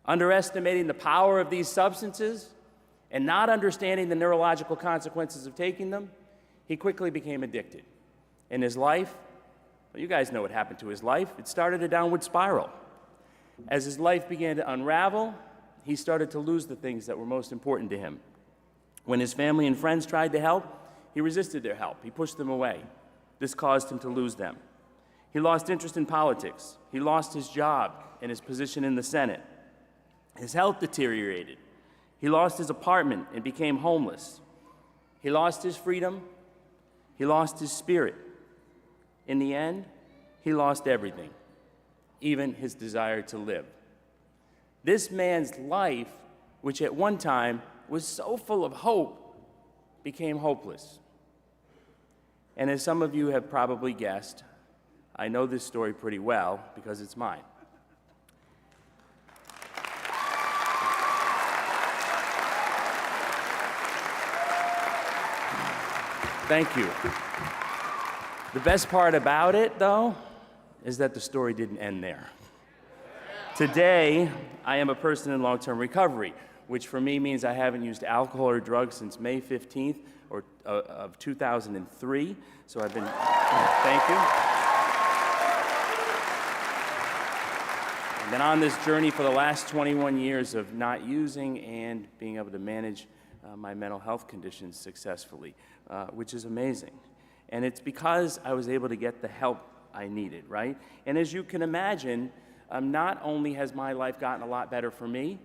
Underestimating the power of these substances and not understanding the neurological consequences of taking them, he quickly became addicted. In his life, well, you guys know what happened to his life. It started a downward spiral. As his life began to unravel, he started to lose the things that were most important to him. When his family and friends tried to help, he resisted their help. He pushed them away. This caused him to lose them. He lost interest in politics. He lost his job and his position in the Senate. His health deteriorated. He lost his apartment and became homeless. He lost his freedom. He lost his spirit. In the end, he lost everything, even his desire to live. This man's life, which at one time was so full of hope, became hopeless. And as some of you have probably guessed, I know this story pretty well because it's mine. Thank you. The best part about it, though, is that the story didn't end there. Today, I am a person in long-term recovery, which for me means I haven't used alcohol or drugs since May 15th of 2003. So I've been, thank you. I've been on this journey for the last 21 years of not using and being able to manage my mental health conditions successfully, which is amazing. And it's because I was able to get the help I needed, right? And as you can imagine, not only has my life gotten a lot better for me,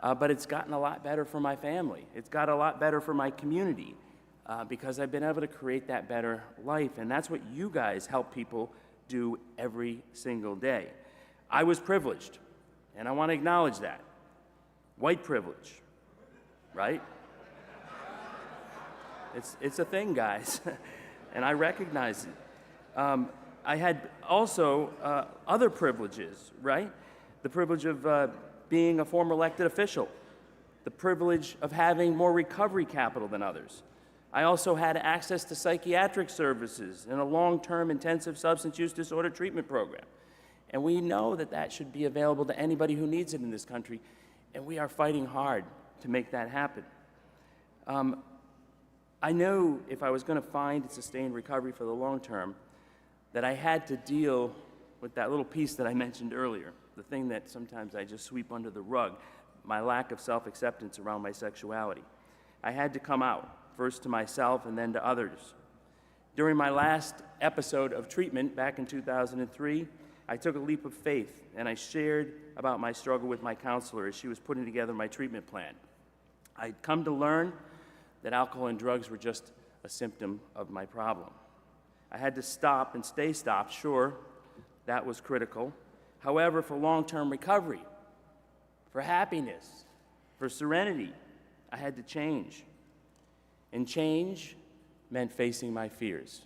but it's gotten a lot better for my family. It's got a lot better for my community because I've been able to create that better life. And that's what you guys help people do every single day. I was privileged, and I want to acknowledge that. White privilege, right? It's a thing, guys, and I recognize it. I had also other privileges, right? The privilege of being a former elected official, the privilege of having more recovery capital than others. I also had access to psychiatric services and a long-term intensive substance use disorder treatment program. And we know that that should be available to anybody who needs it in this country, and we are fighting hard to make that happen. I knew if I was going to find and sustain recovery for the long term, that I had to deal with that little piece that I mentioned earlier, the thing that sometimes I just sweep under the rug, my lack of self-acceptance around my sexuality. I had to come out, first to myself and then to others. During my last episode of treatment back in 2003, I took a leap of faith and I shared about my struggle with my counselor as she was putting together my treatment plan. I'd come to learn that alcohol and drugs were just a symptom of my problem. I had to stop and stay stopped, sure, that was critical. However, for long-term recovery, for happiness, for serenity, I had to change. And change meant facing my fears.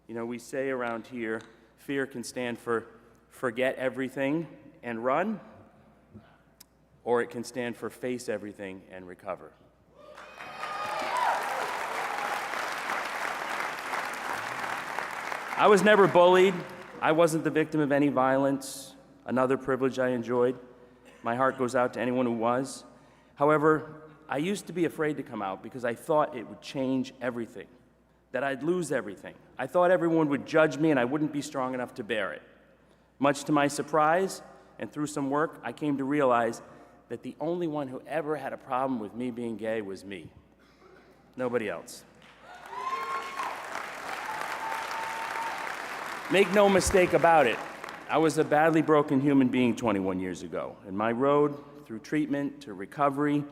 You know, we say around here, fear can stand for forget everything and run, or it can stand for face everything and recover. I was never bullied. I wasn't the victim of any violence, another privilege I enjoyed. My heart goes out to anyone who was. However, I used to be afraid to come out because I thought it would change everything, that I'd lose everything. I thought everyone would judge me and I wouldn't be strong enough to bear it. Much to my surprise, and through some work, I came to realize that the only one who ever had a problem with me being gay was me. Nobody else. Make no mistake about it, I was a badly broken human being 21 years ago, and my road through treatment to recovery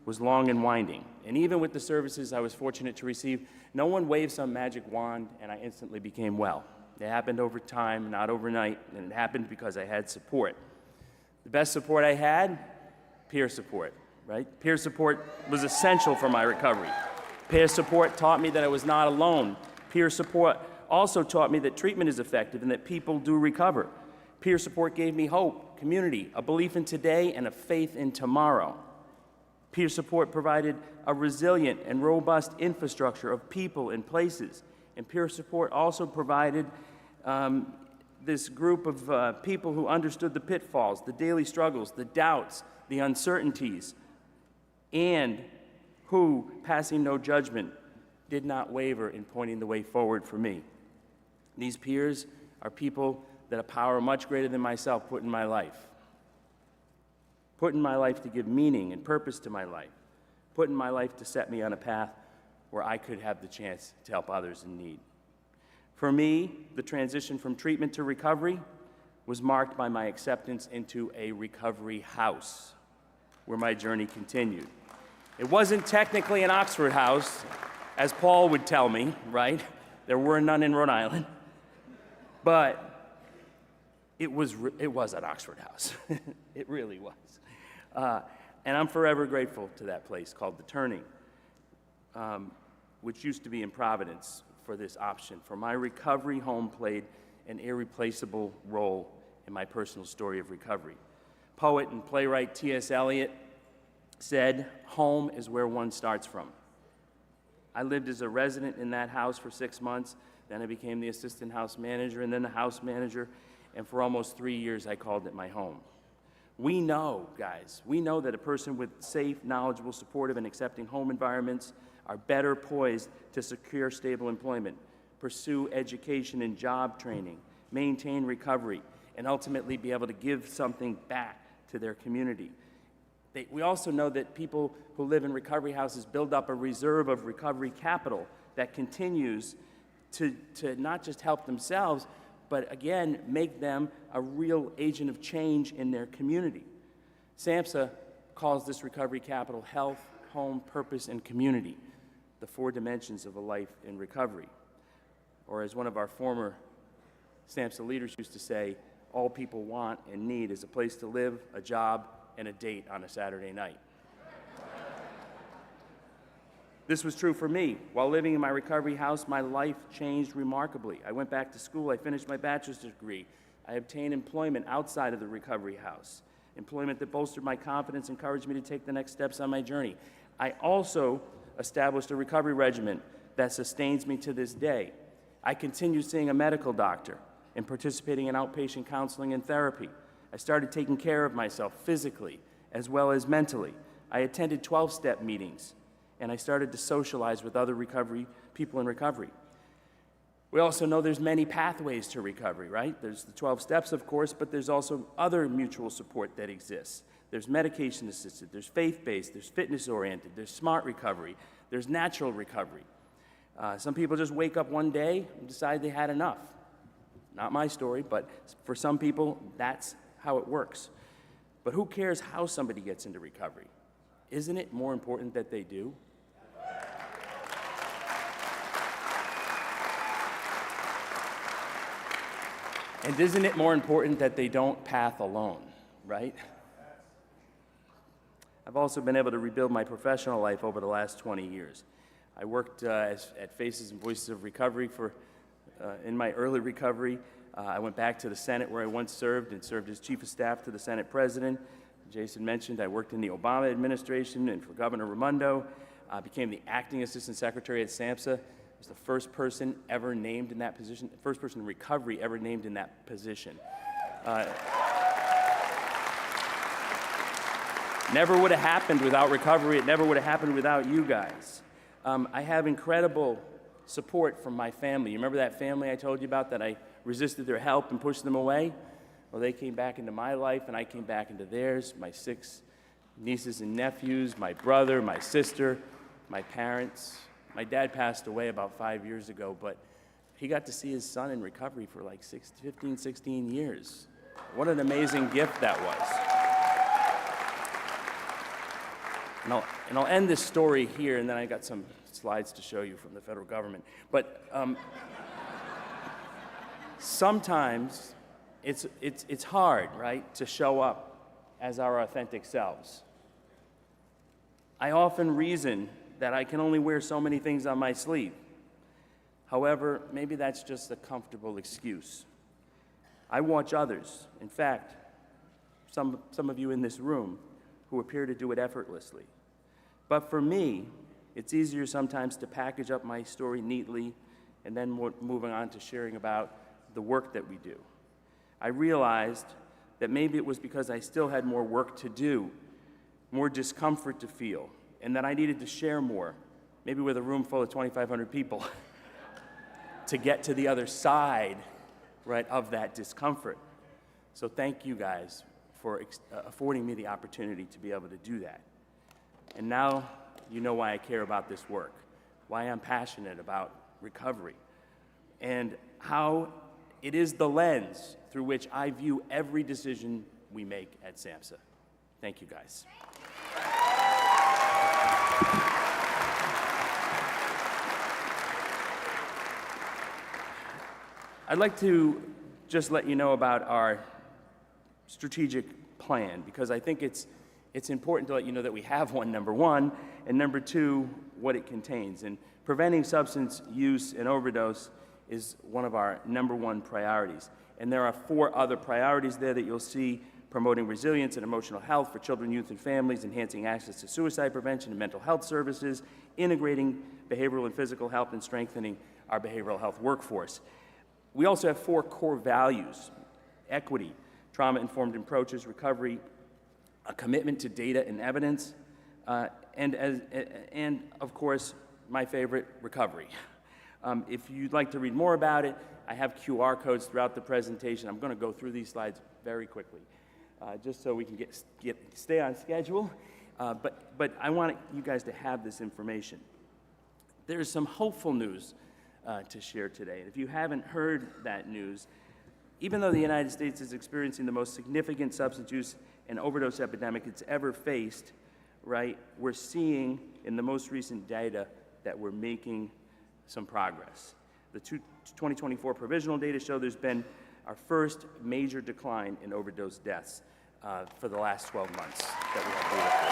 was long and winding. And even with the services I was fortunate to receive, no one waved some magic wand and I instantly became well. It happened over time, not overnight, and it happened because I had support. The best support I had, peer support, right? Peer support was essential for my recovery. Peer support taught me that I was not alone. Peer support also taught me that treatment is effective and that people do recover. Peer support gave me hope, community, a belief in today, and a faith in tomorrow. Peer support provided a resilient and robust infrastructure of people and places. And peer support also provided this group of people who understood the pitfalls, the daily struggles, the doubts, the uncertainties, and who, passing no judgment, did not waver in pointing the way forward for me. These peers are people that a power much greater than myself put in my life. Put in my life to give meaning and purpose to my life. Put in my life to set me on a path where I could have the chance to help others in need. For me, the transition from treatment to recovery was marked by my acceptance into a recovery house, where my journey continued. It wasn't technically an Oxford house, as Paul would tell me, right? There were none in Rhode Island. But it was an Oxford house. It really was. And I'm forever grateful to that place called The Turning, which used to be in Providence, for this option. For my recovery home played an irreplaceable role in my personal story of recovery. Poet and playwright T.S. Eliot said, "Home is where one starts from." I lived as a resident in that house for 6 months, then I became the assistant house manager and then the house manager, and for almost 3 years I called it my home. We know, guys, we know that a person with safe, knowledgeable, supportive, and accepting home environments are better poised to secure stable employment, pursue education and job training, maintain recovery, and ultimately be able to give something back to their community. We also know that people who live in recovery houses build up a reserve of recovery capital that continues to not just help themselves, but again, make them a real agent of change in their community. SAMHSA calls this recovery capital health, home, purpose, and community, the 4 dimensions of a life in recovery. Or as one of our former SAMHSA leaders used to say, all people want and need is a place to live, a job, and a date on a Saturday night. This was true for me. While living in my recovery house, my life changed remarkably. I went back to school, I finished my bachelor's degree, I obtained employment outside of the recovery house. employment that bolstered my confidence, encouraged me to take the next steps on my journey. I also established a recovery regimen that sustains me to this day. I continue seeing a medical doctor and participating in outpatient counseling and therapy. I started taking care of myself physically as well as mentally. I attended 12-step meetings, and I started to socialize with other people in recovery. We also know there's many pathways to recovery, right? There's the 12 steps, of course, but there's also other mutual support that exists. There's medication-assisted, there's faith-based, there's fitness-oriented, there's smart recovery, there's natural recovery. Some people just wake up one day and decide they had enough. Not my story, but for some people, that's how it works. But who cares how somebody gets into recovery? Isn't it more important that they do? And isn't it more important that they don't path alone, right? I've also been able to rebuild my professional life over the last 20 years. I worked at Faces and Voices of Recovery in my early recovery. I went back to the Senate where I once served and served as Chief of Staff to the Senate President. Jason mentioned I worked in the Obama administration and for Governor Raimondo. I became the Acting Assistant Secretary at SAMHSA. I was the first person ever named in that position, the first person in recovery ever named in that position. Never would have happened without recovery. It never would have happened without you guys. I have incredible support from my family. You remember that family I told you about that I resisted their help and pushed them away? Well, they came back into my life, and I came back into theirs. My 6 nieces and nephews, my brother, my sister, my parents. My dad passed away about 5 years ago, but he got to see his son in recovery for like 15, 16 years. What an amazing gift that was. And I'll end this story here, and then I got some slides to show you from the federal government. But sometimes it's hard, right, to show up as our authentic selves. I often reason that I can only wear so many things on my sleeve. However, maybe that's just a comfortable excuse. I watch others, in fact, some of you in this room, who appear to do it effortlessly. But for me, it's easier sometimes to package up my story neatly and then moving on to sharing about the work that we do. I realized that maybe it was because I still had more work to do, more discomfort to feel, and that I needed to share more, maybe with a room full of 2,500 people, to get to the other side, right, of that discomfort. So thank you guys for affording me the opportunity to be able to do that. And now you know why I care about this work, why I'm passionate about recovery, and how it is the lens through which I view every decision we make at SAMHSA. Thank you, guys. I'd like to just let you know about our strategic plan, because I think it's important to let you know that we have one, number one, and number two, what it contains. And preventing substance use and overdose is one of our number one priorities. And there are 4 other priorities there that you'll see: promoting resilience and emotional health for children, youth, and families, enhancing access to suicide prevention and mental health services, integrating behavioral and physical health, and strengthening our behavioral health workforce. We also have 4 core values: equity, trauma-informed approaches, recovery, a commitment to data and evidence, and of course, my favorite, recovery. If you'd like to read more about it, I have QR codes throughout the presentation. I'm going to go through these slides very quickly, just so we can stay on schedule. But I want you guys to have this information. There's some hopeful news to share today. And if you haven't heard that news, even though the United States is experiencing the most significant substance use and overdose epidemic it's ever faced, right, we're seeing in the most recent data that we're making some progress. The 2024 provisional data show there's been our first major decline in overdose deaths for the last 12 months that we have data for.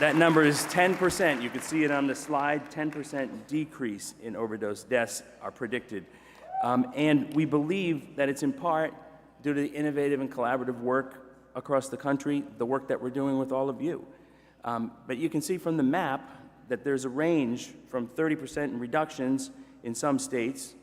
That number is 10%. You can see it on the slide. 10% decrease in overdose deaths are predicted And we believe that it's in part due to the innovative and collaborative work across the country, the work that we're doing with all of you. But you can see from the map that there's a range from 30% in reductions in some states,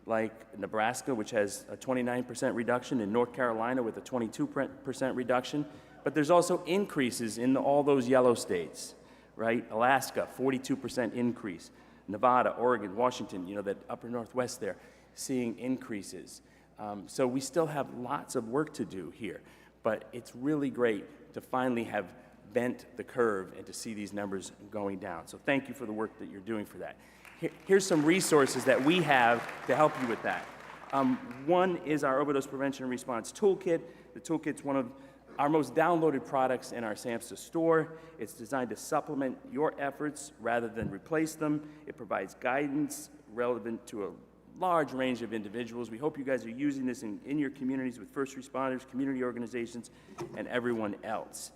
like Nebraska, which has a 29% reduction, and North Carolina with a 22% reduction. But there's also increases in all those yellow states, right? Alaska, 42% increase. Nevada, Oregon, Washington, that upper Northwest there, seeing increases. So we still have lots of work to do here, but it's really great to finally have bent the curve and to see these numbers going down. So thank you for the work that you're doing for that. Here's some resources that we have to help you with that. One is our Overdose Prevention and Response Toolkit. The toolkit's one of our most downloaded products in our SAMHSA store. It's designed to supplement your efforts rather than replace them. It provides guidance relevant to a large range of individuals. We hope you guys are using this in your communities with first responders, community organizations, and everyone else.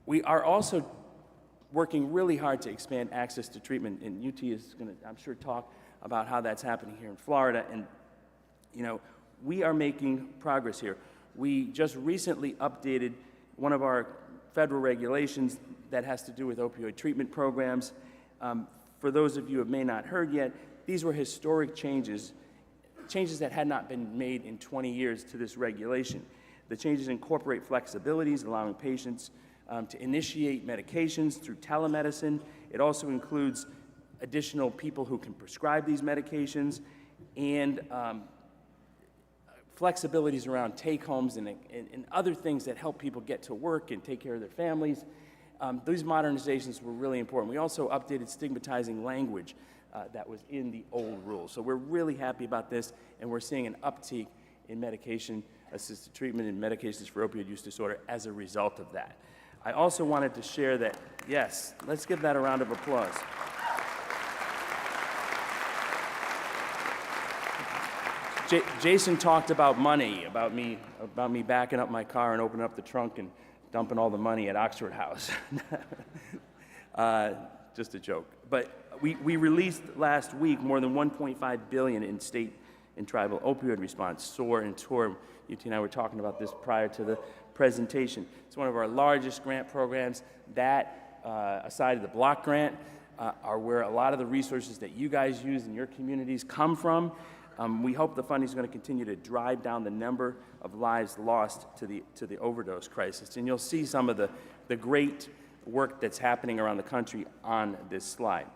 We are also working really hard to expand access to treatment, and UT is going to, I'm sure, talk about how that's happening here in Florida. And, we are making progress here. We just recently updated one of our federal regulations that has to do with opioid treatment programs. For those of you who may not heard yet, these were historic changes that had not been made in 20 years to this regulation. The changes incorporate flexibilities, allowing patients to initiate medications through telemedicine. It also includes additional people who can prescribe these medications, and flexibilities around take-homes and other things that help people get to work and take care of their families. These modernizations were really important. We also updated stigmatizing language that was in the old rules. So we're really happy about this, and we're seeing an uptick in medication-assisted treatment and medications for opioid use disorder as a result of that. I also wanted to share that, yes, let's give that a round of applause. Jason talked about money, about me backing up my car and opening up the trunk and dumping all the money at Oxford House. Just a joke. But we released last week more than $1.5 billion in state and tribal opioid response, SOAR and TOR. UT and I were talking about this prior to the presentation. It's one of our largest grant programs. That, aside of the block grant, are where a lot of the resources that you guys use in your communities come from. We hope the funding is going to continue to drive down the number of lives lost to the overdose crisis. And you'll see some of the great work that's happening around the country on this slide.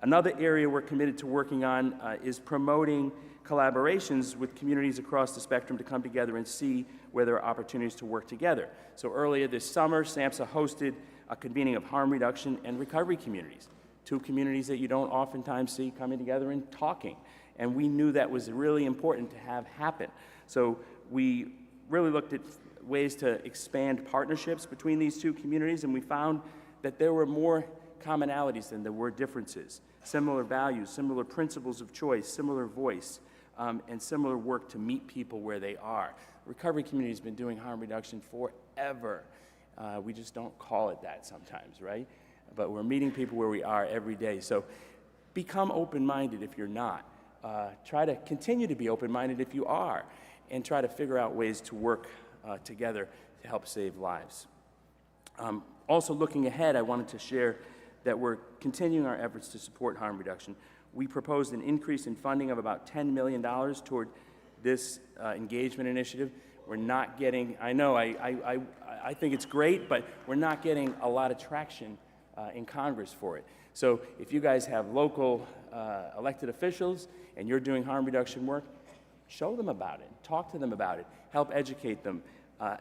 Another area we're committed to working on is promoting collaborations with communities across the spectrum to come together and see where there are opportunities to work together. So earlier this summer, SAMHSA hosted a convening of harm reduction and recovery communities, two communities that you don't oftentimes see coming together and talking. And we knew that was really important to have happen. So we really looked at ways to expand partnerships between these two communities, and we found that there were more commonalities than there were differences. Similar values, similar principles of choice, similar voice, and similar work to meet people where they are. Recovery community has been doing harm reduction forever. We just don't call it that sometimes, right? But we're meeting people where we are every day. So become open-minded if you're not. Try to continue to be open-minded if you are, and try to figure out ways to work together to help save lives. Also looking ahead, I wanted to share that we're continuing our efforts to support harm reduction. We proposed an increase in funding of about $10 million toward this engagement initiative. We're not getting, I know, I think it's great, but we're not getting a lot of traction in Congress for it. So if you guys have local elected officials and you're doing harm reduction work, show them about it, talk to them about it, help educate them.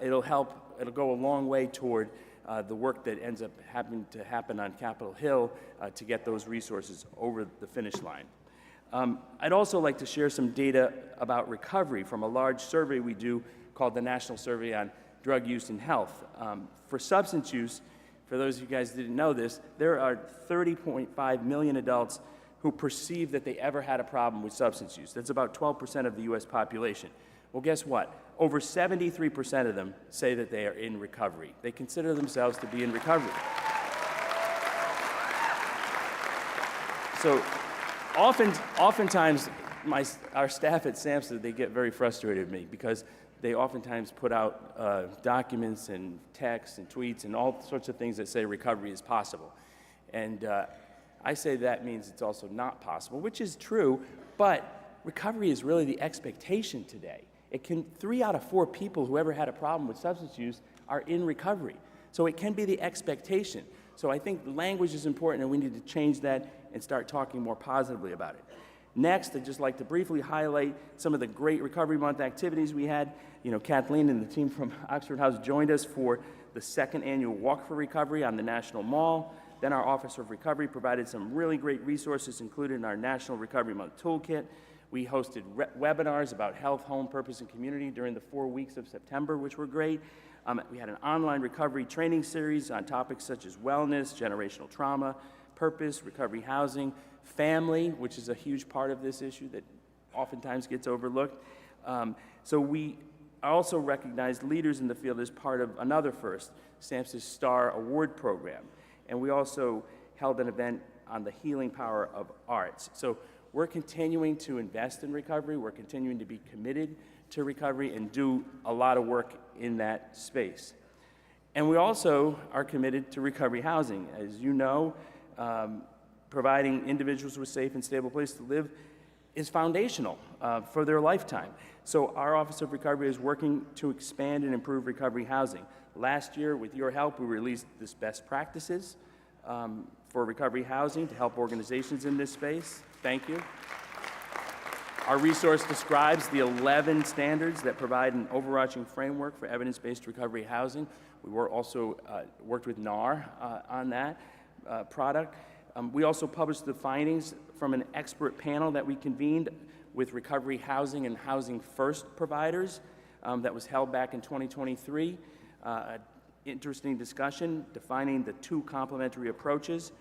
It'll go a long way toward the work that ends up having to happen on Capitol Hill to get those resources over the finish line. I'd also like to share some data about recovery from a large survey we do called the National Survey on Drug Use and Health. For substance use, for those of you guys who didn't know this, there are 30.5 million adults who perceive that they ever had a problem with substance use. That's about 12% of the US population. Well, guess what? Over 73% of them say that they are in recovery. They consider themselves to be in recovery. So oftentimes our staff at SAMHSA, they get very frustrated with me because they oftentimes put out documents and texts and tweets and all sorts of things that say recovery is possible. And I say that means it's also not possible, which is true, but recovery is really the expectation today. 3 out of 4 people who ever had a problem with substance use are in recovery. So it can be the expectation. So I think language is important, and we need to change that and start talking more positively about it. Next, I'd just like to briefly highlight some of the great Recovery Month activities we had. You know, Kathleen and the team from Oxford House joined us for the 2nd annual Walk for Recovery on the National Mall. Then our Office of Recovery provided some really great resources included in our National Recovery Month Toolkit. We hosted webinars about health, home, purpose, and community during the 4 weeks of September, which were great. We had an online recovery training series on topics such as wellness, generational trauma, purpose, recovery housing, family, which is a huge part of this issue that oftentimes gets overlooked. So we also recognized leaders in the field as part of another first, SAMHSA's STAR Award program. And we also held an event on the healing power of arts. So we're continuing to invest in recovery. We're continuing to be committed to recovery and do a lot of work in that space. And we also are committed to recovery housing. As you know, providing individuals with a safe and stable place to live is foundational for their lifetime. So our Office of Recovery is working to expand and improve recovery housing. Last year, with your help, we released this best practices for recovery housing to help organizations in this space. Thank you. Our resource describes the 11 standards that provide an overarching framework for evidence-based recovery housing. We were also worked with NAR on that product. We also published the findings from an expert panel that we convened with recovery housing and housing first providers that was held back in 2023. Interesting discussion defining the 2 complementary approaches.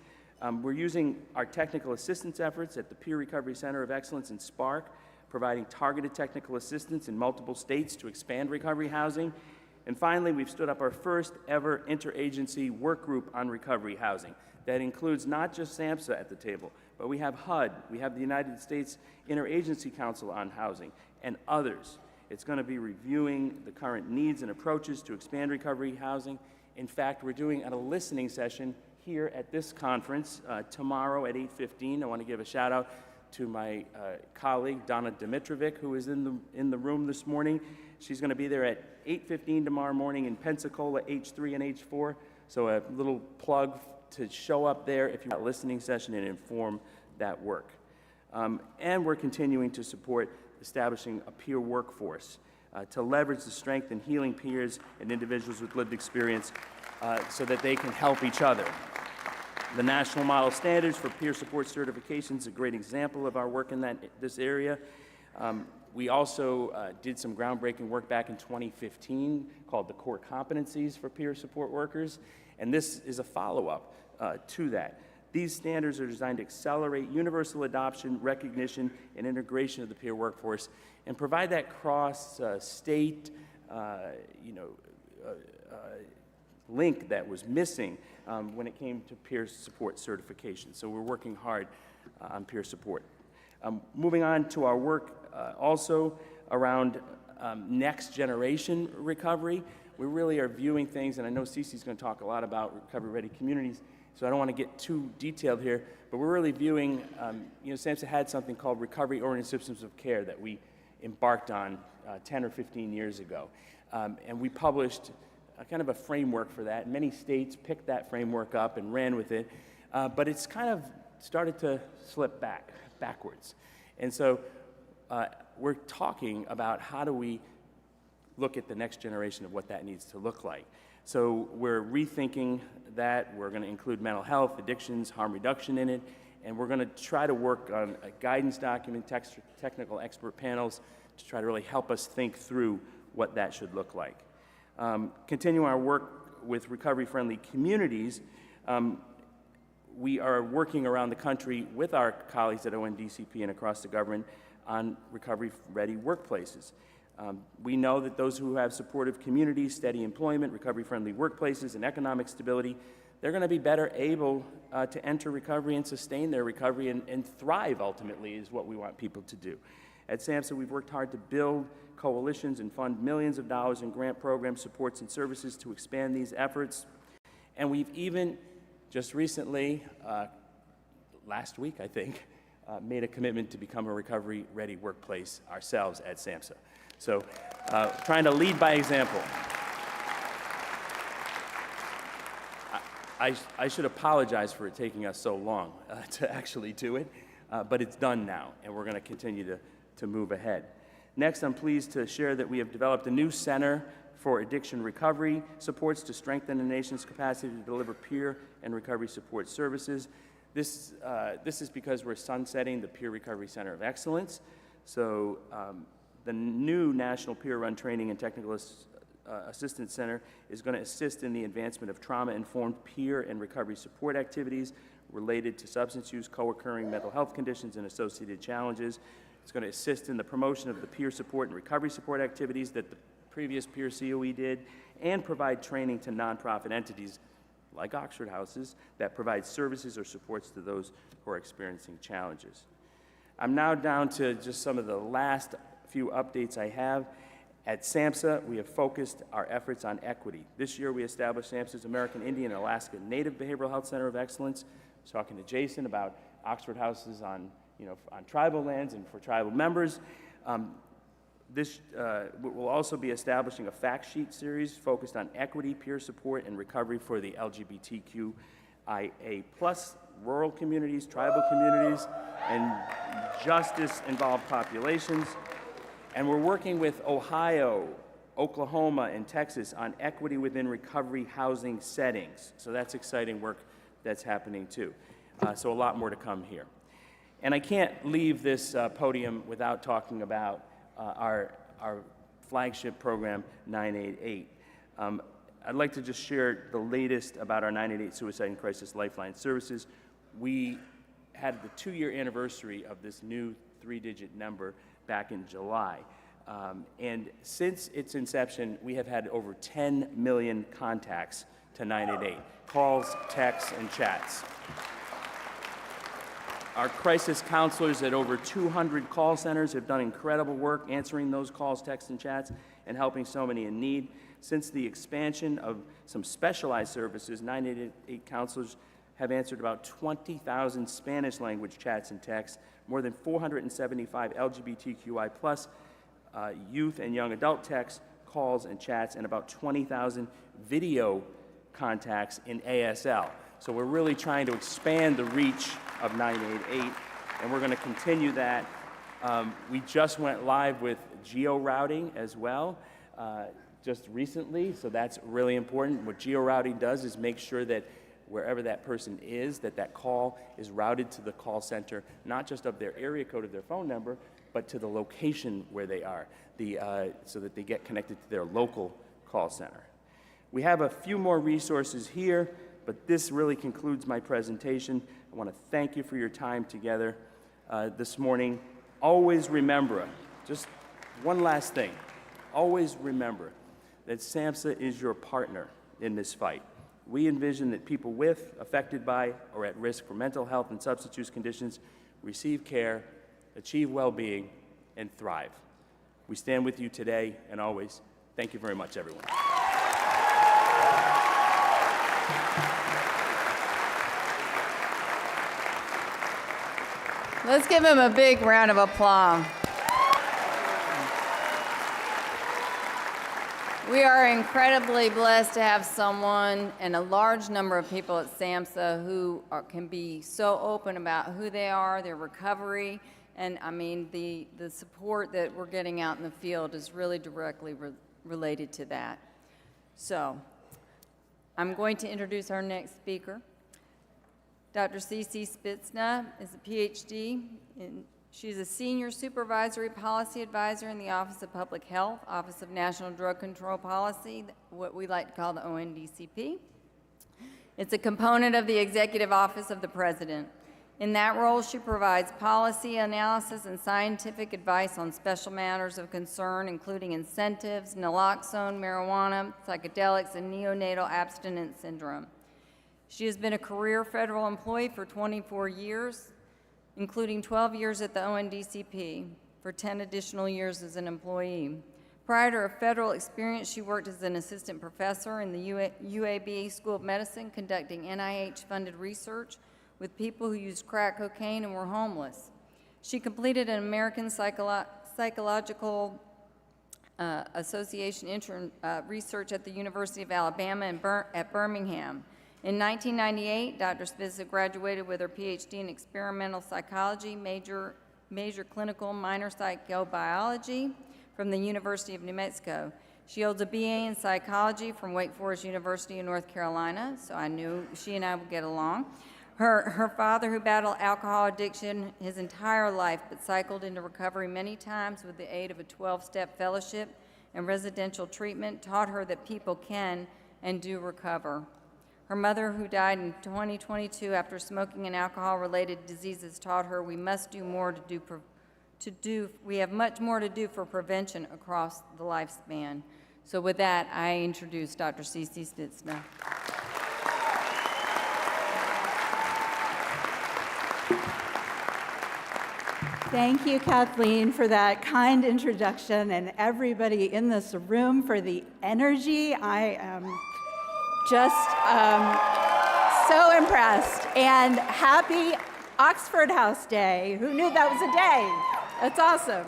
We're using our technical assistance efforts at the Peer Recovery Center of Excellence in Spark, providing targeted technical assistance in multiple states to expand recovery housing. And finally, we've stood up our first ever interagency work group on recovery housing. That includes not just SAMHSA at the table, but we have HUD, we have the United States Interagency Council on Housing, and others. It's going to be reviewing the current needs and approaches to expand recovery housing. In fact, we're doing a listening session here at this conference tomorrow at 8:15. I want to give a shout out to my colleague, Donna Dimitrovic, who is in the room this morning. She's going to be there at 8:15 tomorrow morning in Pensacola, H3 and H4. So a little plug to show up there if you want a listening session and inform that work. And we're continuing to support establishing a peer workforce to leverage the strength and healing peers and individuals with lived experience so that they can help each other. The National Model Standards for Peer Support Certification is a great example of our work in this area. We also did some groundbreaking work back in 2015 called the Core Competencies for Peer Support Workers, and this is a follow-up to that. These standards are designed to accelerate universal adoption, recognition, and integration of the peer workforce and provide that cross-state link that was missing when it came to peer support certification. So we're working hard on peer support. Moving on to our work also around next generation recovery, we really are viewing things, and I know Cece's going to talk a lot about recovery-ready communities, so I don't want to get too detailed here, but we're really viewing, SAMHSA had something called recovery-oriented systems of care that we embarked on 10 or 15 years ago. And we published kind of a framework for that. Many states picked that framework up and ran with it, but it's kind of started to slip backwards. And so we're talking about how do we look at the next generation of what that needs to look like. So we're rethinking that. We're going to include mental health, addictions, harm reduction in it, and we're going to try to work on a guidance document, technical expert panels to try to really help us think through what that should look like. Continuing our work with recovery-friendly communities, we are working around the country with our colleagues at ONDCP and across the government on recovery-ready workplaces. We know that those who have supportive communities, steady employment, recovery-friendly workplaces, and economic stability, they're going to be better able to enter recovery and sustain their recovery and thrive, ultimately, is what we want people to do. At SAMHSA, we've worked hard to build coalitions and fund millions of dollars in grant programs, supports, and services to expand these efforts. And we've even, just recently, last week, I think, made a commitment to become a recovery-ready workplace ourselves at SAMHSA. So, trying to lead by example. I should apologize for it taking us so long to actually do it, but it's done now, and we're going to continue to move ahead. Next, I'm pleased to share that we have developed a new Center for Addiction Recovery supports to strengthen the nation's capacity to deliver peer and recovery support services. This is because we're sunsetting the Peer Recovery Center of Excellence. So the new National Peer-Run Training and Technical Assistance Center is going to assist in the advancement of trauma-informed peer and recovery support activities related to substance use, co-occurring mental health conditions, and associated challenges. It's going to assist in the promotion of the peer support and recovery support activities that the previous peer COE did, and provide training to nonprofit entities like Oxford Houses that provide services or supports to those who are experiencing challenges. I'm now down to just some of the last few updates I have. At SAMHSA, we have focused our efforts on equity. This year, we established SAMHSA's American Indian and Alaska Native Behavioral Health Center of Excellence. I was talking to Jason about Oxford Houses on tribal lands and for tribal members. This will also be establishing a fact sheet series focused on equity, peer support, and recovery for the LGBTQIA+ rural communities, tribal communities, and justice-involved populations. And we're working with Ohio, Oklahoma, and Texas on equity within recovery housing settings. So that's exciting work that's happening too. So a lot more to come here. And I can't leave this podium without talking about our flagship program, 988. I'd like to just share the latest about our 988 Suicide and Crisis Lifeline services. We had the 2-year anniversary of this new 3-digit number back in July. And since its inception, we have had over 10 million contacts to 988, calls, texts, and chats. Our crisis counselors at over 200 call centers have done incredible work answering those calls, texts, and chats, and helping so many in need. Since the expansion of some specialized services, 988 counselors have answered about 20,000 Spanish language chats and texts, more than 475 LGBTQI+ youth and young adult texts, calls, and chats, and about 20,000 video contacts in ASL. So we're really trying to expand the reach of 988, and we're going to continue that. We just went live with geo-routing as well just recently, so that's really important. What geo-routing does is make sure that wherever that person is, that call is routed to the call center, not just of their area code of their phone number, but to the location where they are, so that they get connected to their local call center. We have a few more resources here, but this really concludes my presentation. I want to thank you for your time together this morning. Always remember, just one last thing, always remember that SAMHSA is your partner in this fight. We envision that people with, affected by, or at risk for mental health and substance use conditions receive care, achieve well-being, and thrive. We stand with you today and always. Thank you very much, everyone. Let's give him a big round of applause. We are incredibly blessed to have someone and a large number of people at SAMHSA who can be so open about who they are, their recovery, and I mean the support that we're getting out in the field is really directly related to that. So I'm going to introduce our next speaker. Dr. C.C. Spitzna is a PhD. She's a senior supervisory policy advisor in the Office of Public Health, Office of National Drug Control Policy, what we like to call the ONDCP. It's a component of the Executive Office of the President. In that role, she provides policy analysis and scientific advice on special matters of concern, including incentives, naloxone, marijuana, psychedelics, and neonatal abstinence syndrome. She has been a career federal employee for 24 years, including 12 years at the ONDCP, for 10 additional years as an employee. Prior to her federal experience, she worked as an assistant professor in the UAB School of Medicine, conducting NIH-funded research with people who used crack cocaine and were homeless. She completed an American Psychological Association intern research at the University of Alabama at Birmingham. In 1998, Dr. Spitzer graduated with her PhD in experimental psychology, major clinical, minor psychobiology from the University of New Mexico. She holds a BA in psychology from Wake Forest University in North Carolina, so I knew she and I would get along. Her father, who battled alcohol addiction his entire life but cycled into recovery many times with the aid of a 12-step fellowship and residential treatment, taught her that people can and do recover. Her mother, who died in 2022 after smoking and alcohol-related diseases, taught her we must do more we have much more to do for prevention across the lifespan. So with that, I introduce Dr. C.C. Spitzer. Thank you, Kathleen, for that kind introduction, and everybody in this room for the energy. I am just so impressed. And happy Oxford House Day. Who knew that was a day? That's awesome.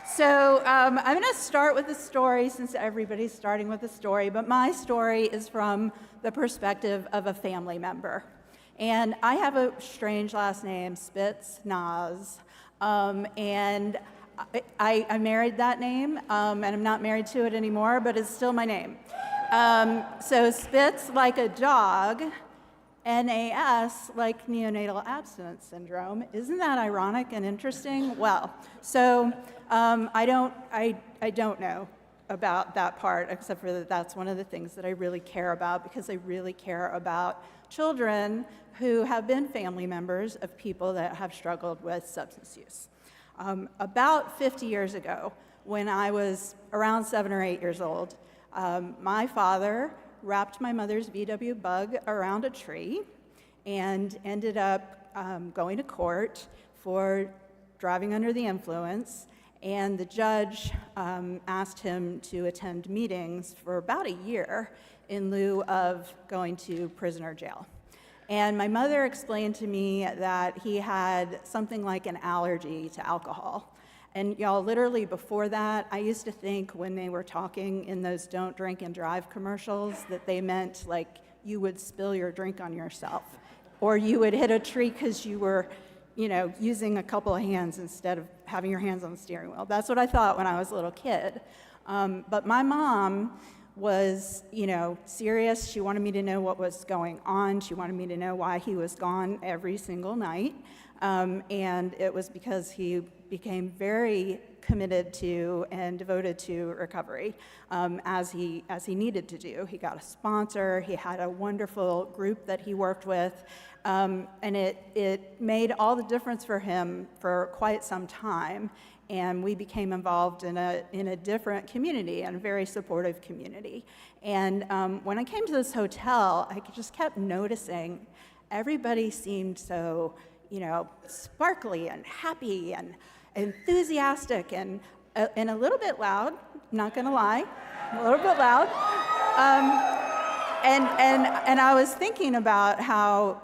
So I'm going to start with a story, since everybody's starting with a story, but my story is from the perspective of a family member. And I have a strange last name, Spitz Naz. And I married that name, and I'm not married to it anymore, but it's still my name. So Spitz like a dog, NAS like neonatal abstinence syndrome. Isn't that ironic and interesting? Well, so I don't know about that part, except for that that's one of the things that I really care about, because I really care about children who have been family members of people that have struggled with substance use. About 50 years ago, when I was around 7 or 8 years old, my father wrapped my mother's VW Bug around a tree and ended up going to court for driving under the influence, and the judge asked him to attend meetings for about a year in lieu of going to prison or jail. And my mother explained to me that he had something like an allergy to alcohol. And y'all, literally before that, I used to think when they were talking in those don't drink and drive commercials that they meant like you would spill your drink on yourself, or you would hit a tree because you were, using a couple of hands instead of having your hands on the steering wheel. That's what I thought when I was a little kid. But my mom was, serious. She wanted me to know what was going on. She wanted me to know why he was gone every single night. And it was because he became very committed to and devoted to recovery, as he needed to do. He got a sponsor. He had a wonderful group that he worked with. And it made all the difference for him for quite some time. And we became involved in a different community, and a very supportive community. And when I came to this hotel, I just kept noticing everybody seemed so, sparkly and happy and enthusiastic and a little bit loud, not gonna lie, a little bit loud. And I was thinking about how,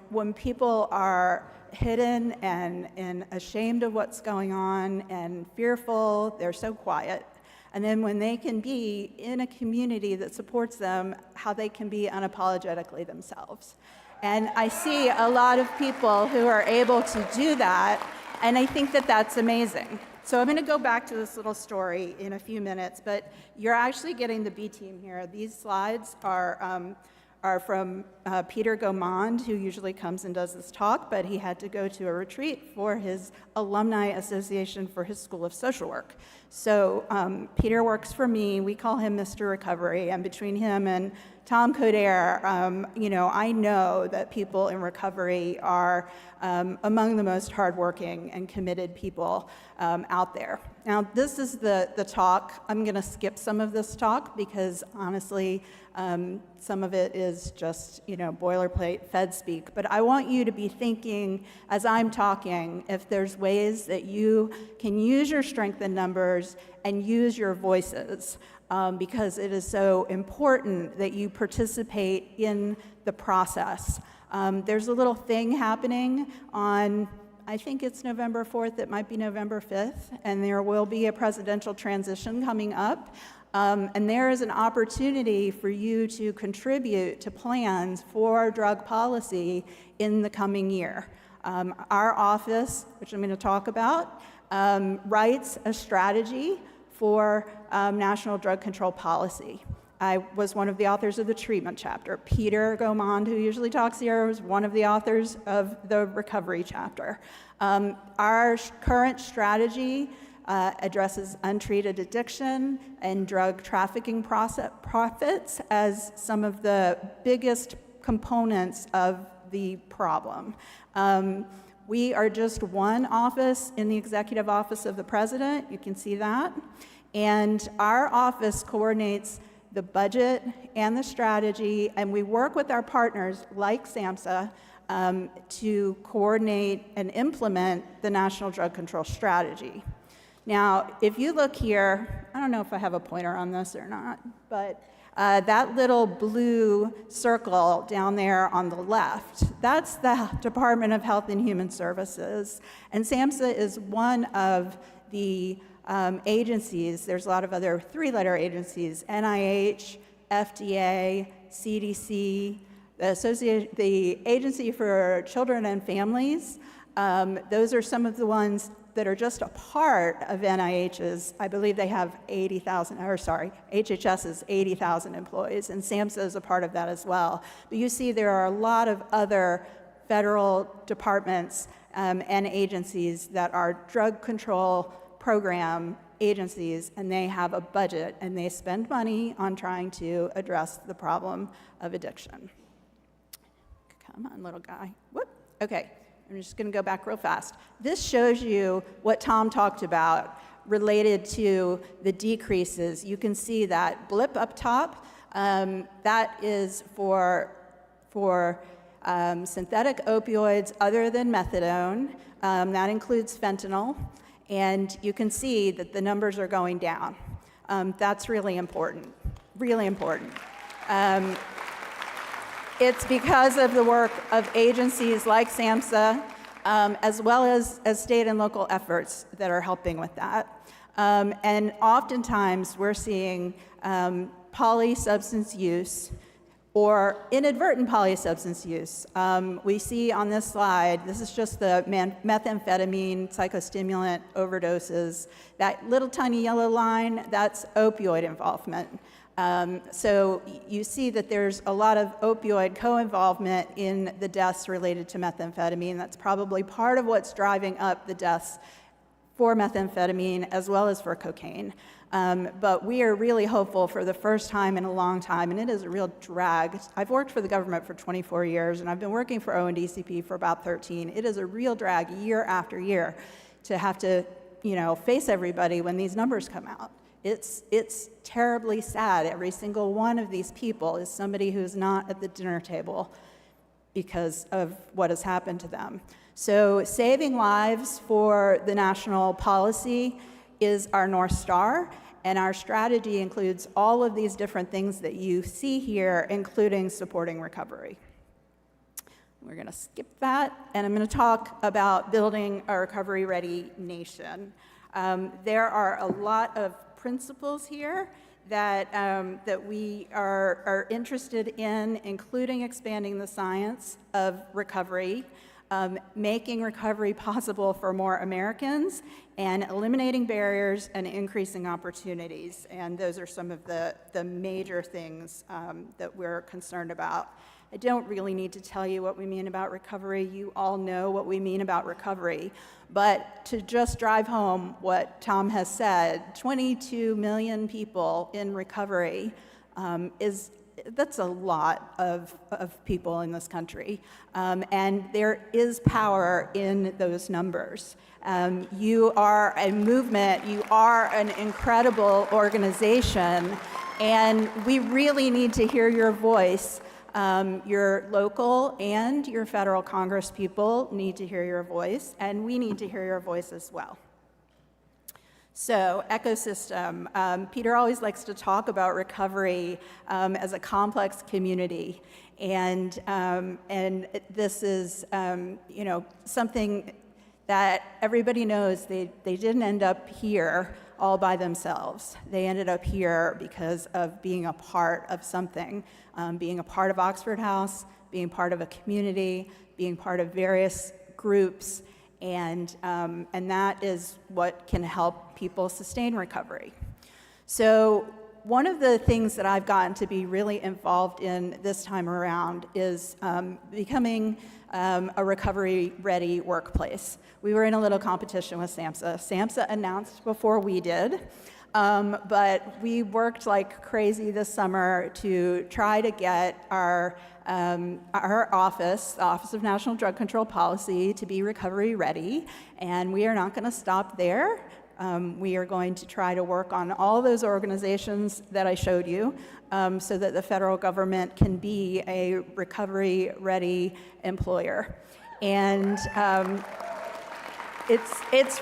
when people are hidden and ashamed of what's going on and fearful, they're so quiet. And then when they can be in a community that supports them, how they can be unapologetically themselves. And I see a lot of people who are able to do that, and I think that that's amazing. So I'm going to go back to this little story in a few minutes, but you're actually getting the B team here. These slides are from Peter Gaumond, who usually comes and does this talk, but he had to go to a retreat for his alumni association for his School of Social Work. So Peter works for me. We call him Mr. Recovery, and between him and Tom Coderre, I know that people in recovery are among the most hardworking and committed people out there. Now, this is the talk. I'm going to skip some of this talk because, honestly, some of it is just, boilerplate Fed speak. But I want you to be thinking, as I'm talking, if there's ways that you can use your strength in numbers and use your voices, because it is so important that you participate in the process. There's a little thing happening on, I think it's November 4th, it might be November 5th, and there will be a presidential transition coming up. And there is an opportunity for you to contribute to plans for drug policy in the coming year. Our office, which I'm going to talk about, writes a strategy for national drug control policy. I was one of the authors of the treatment chapter. Peter Gaumond, who usually talks here, was one of the authors of the recovery chapter. Our current strategy addresses untreated addiction and drug trafficking profits as some of the biggest components of the problem. We are just one office in the executive office of the president. You can see that. And our office coordinates the budget and the strategy, and we work with our partners like SAMHSA to coordinate and implement the National Drug Control Strategy. Now, if you look here, I don't know if I have a pointer on this or not, but that little blue circle down there on the left, that's the Department of Health and Human Services. And SAMHSA is one of the agencies. There's a lot of other three-letter agencies: NIH, FDA, CDC, the Agency for Children and Families. Those are some of the ones that are just a part of NIH's. I believe they have HHS is 80,000 employees, and SAMHSA is a part of that as well. But you see there are a lot of other federal departments and agencies that are drug control program agencies, and they have a budget, and they spend money on trying to address the problem of addiction. Come on, little guy. Whoop. Okay. I'm just going to go back real fast. This shows you what Tom talked about related to the decreases. You can see that blip up top. That is for synthetic opioids other than methadone. That includes fentanyl. And you can see that the numbers are going down. That's really important, really important. It's because of the work of agencies like SAMHSA, as well as state and local efforts that are helping with that. And oftentimes we're seeing polysubstance use or inadvertent polysubstance use. We see on this slide, this is just the methamphetamine psychostimulant overdoses. That little tiny yellow line, that's opioid involvement. So you see that there's a lot of opioid co-involvement in the deaths related to methamphetamine. That's probably part of what's driving up the deaths for methamphetamine as well as for cocaine. But we are really hopeful for the first time in a long time, and it is a real drag. I've worked for the government for 24 years, and I've been working for ONDCP for about 13. It is a real drag year after year to have to, face everybody when these numbers come out. It's terribly sad. Every single one of these people is somebody who's not at the dinner table because of what has happened to them. So saving lives for the national policy is our North Star, and our strategy includes all of these different things that you see here, including supporting recovery. We're going to skip that, and I'm going to talk about building a recovery-ready nation. There are a lot of principles here that we are interested in, including expanding the science of recovery, making recovery possible for more Americans, and eliminating barriers and increasing opportunities. And those are some of the major things that we're concerned about. I don't really need to tell you what we mean about recovery. You all know what we mean about recovery. But to just drive home what Tom has said, 22 million people in recovery is that's a lot of people in this country. And there is power in those numbers. You are a movement, you are an incredible organization, and we really need to hear your voice. Your local and your federal Congress people need to hear your voice, and we need to hear your voice as well. So, ecosystem. Peter always likes to talk about recovery as a complex community, and this is something that everybody knows. They didn't end up here all by themselves. They ended up here because of being a part of something, being a part of Oxford House, being part of a community, being part of various groups. And that is what can help people sustain recovery. So one of the things that I've gotten to be really involved in this time around is becoming a recovery-ready workplace. We were in a little competition with SAMHSA. SAMHSA announced before we did, but we worked like crazy this summer to try to get our office, the Office of National Drug Control Policy, to be recovery ready, and we are not going to stop there. We are going to try to work on all those organizations that I showed you so that the federal government can be a recovery ready employer. And it's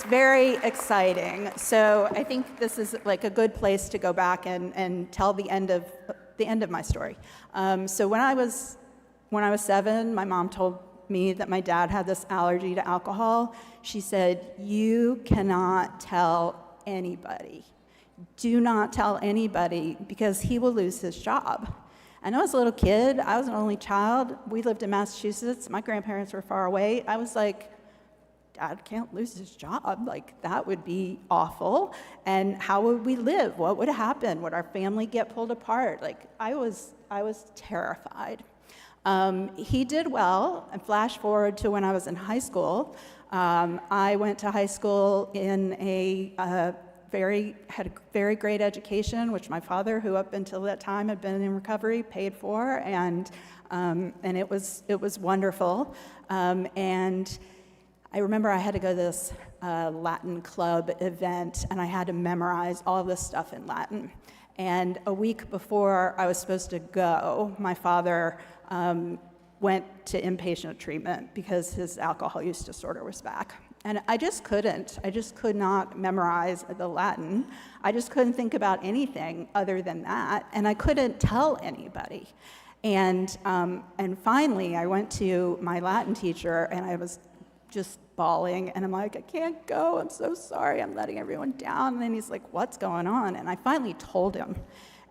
very exciting. So I think this is like a good place to go back and tell the end of my story. So when I was 7, my mom told me that my dad had this allergy to alcohol. She said, "You cannot tell anybody. Do not tell anybody because he will lose his job." And I was a little kid. I was an only child. We lived in Massachusetts. My grandparents were far away. I was like, Dad can't lose his job. Like, that would be awful. And how would we live? What would happen? Would our family get pulled apart? Like, I was terrified. He did well. And flash forward to when I was in high school. I went to high school in had a very great education, which my father, who up until that time had been in recovery, paid for, and it was wonderful. And I remember I had to go to this Latin club event, and I had to memorize all this stuff in Latin. And a week before I was supposed to go, my father went to inpatient treatment because his alcohol use disorder was back. And I just could not memorize the Latin. I just couldn't think about anything other than that, and I couldn't tell anybody. And finally, I went to my Latin teacher, and I was just bawling, and I'm like, I can't go, I'm so sorry, I'm letting everyone down. And then he's like, what's going on? And I finally told him,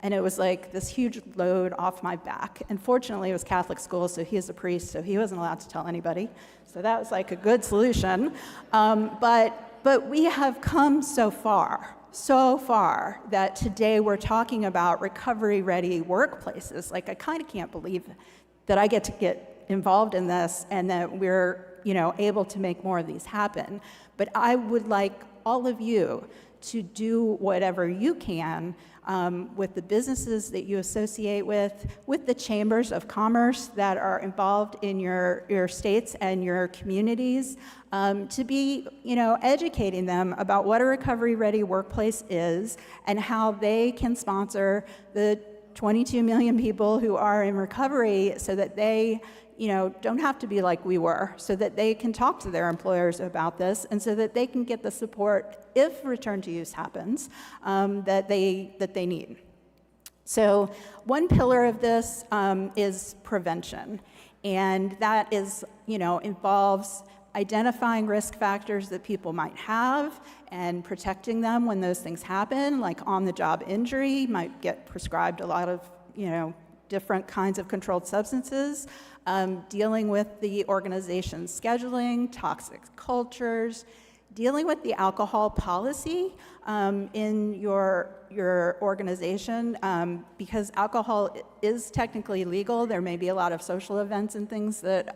and it was like this huge load off my back. And fortunately, it was Catholic school, so he is a priest, so he wasn't allowed to tell anybody. So that was like a good solution. But we have come so far that today we're talking about recovery-ready workplaces. Like, I kind of can't believe that I get to get involved in this and that we're able to make more of these happen. But I would like all of you to do whatever you can with the businesses that you associate with the chambers of commerce that are involved in your states and your communities, to be, educating them about what a recovery-ready workplace is and how they can sponsor the 22 million people who are in recovery so that they don't have to be like we were, so that they can talk to their employers about this, and so that they can get the support if return to use happens that they need. So one pillar of this is prevention, and that is involves identifying risk factors that people might have and protecting them when those things happen, like on-the-job injury, might get prescribed a lot of different kinds of controlled substances. Dealing with the organization's scheduling, toxic cultures, dealing with the alcohol policy in your organization, because alcohol is technically legal. There may be a lot of social events and things that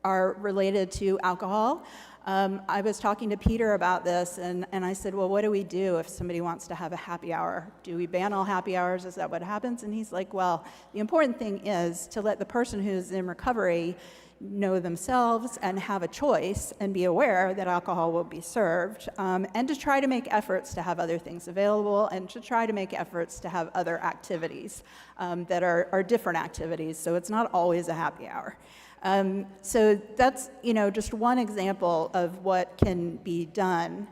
are related to alcohol. I was talking to Peter about this, and I said, well, what do we do if somebody wants to have a happy hour? Do we ban all happy hours? Is that what happens? And he's like, well, the important thing is to let the person who's in recovery know themselves and have a choice and be aware that alcohol will be served, and to try to make efforts to have other things available and to try to make efforts to have other activities that are different activities, so it's not always a happy hour. So that's, just one example of what can be done.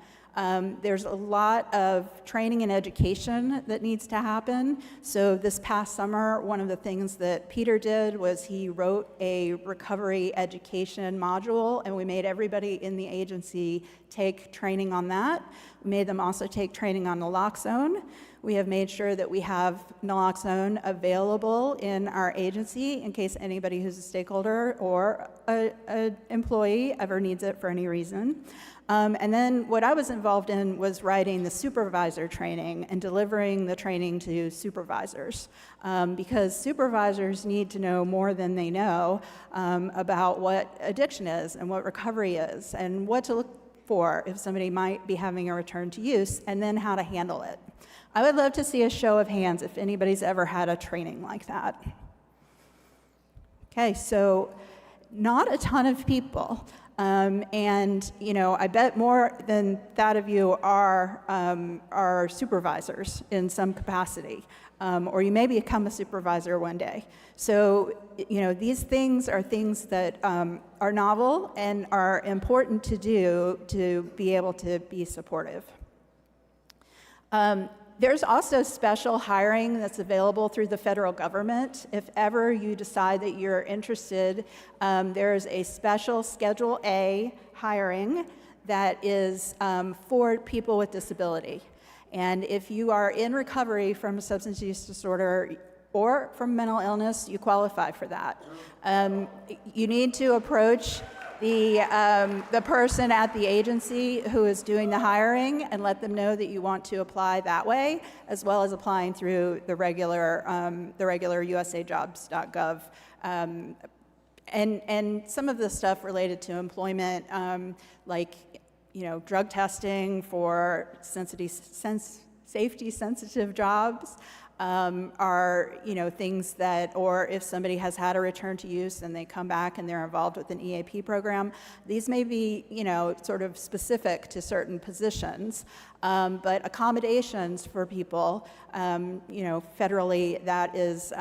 There's a lot of training and education that needs to happen. So this past summer, one of the things that Peter did was he wrote a recovery education module, and we made everybody in the agency take training on that. We made them also take training on naloxone. We have made sure that we have naloxone available in our agency in case anybody who's a stakeholder or an employee ever needs it for any reason. And then what I was involved in was writing the supervisor training and delivering the training to supervisors, because supervisors need to know more than they know about what addiction is and what recovery is and what to look for if somebody might be having a return to use, and then how to handle it. I would love to see a show of hands if anybody's ever had a training like that. Okay, so not a ton of people. And I bet more than that of you are supervisors in some capacity, or you may become a supervisor one day. So, these things are things that are novel and are important to do to be able to be supportive. There's also special hiring that's available through the federal government. If ever you decide that you're interested, there's a special Schedule A hiring that is for people with disability. And if you are in recovery from a substance use disorder or from mental illness, you qualify for that. You need to approach the person at the agency who is doing the hiring and let them know that you want to apply that way, as well as applying through the regular usajobs.gov. And some of the stuff related to employment, like drug testing for safety-sensitive jobs, are things that, or if somebody has had a return to use and they come back and they're involved with an EAP program, these may be sort of specific to certain positions, but accommodations for people, federally, that is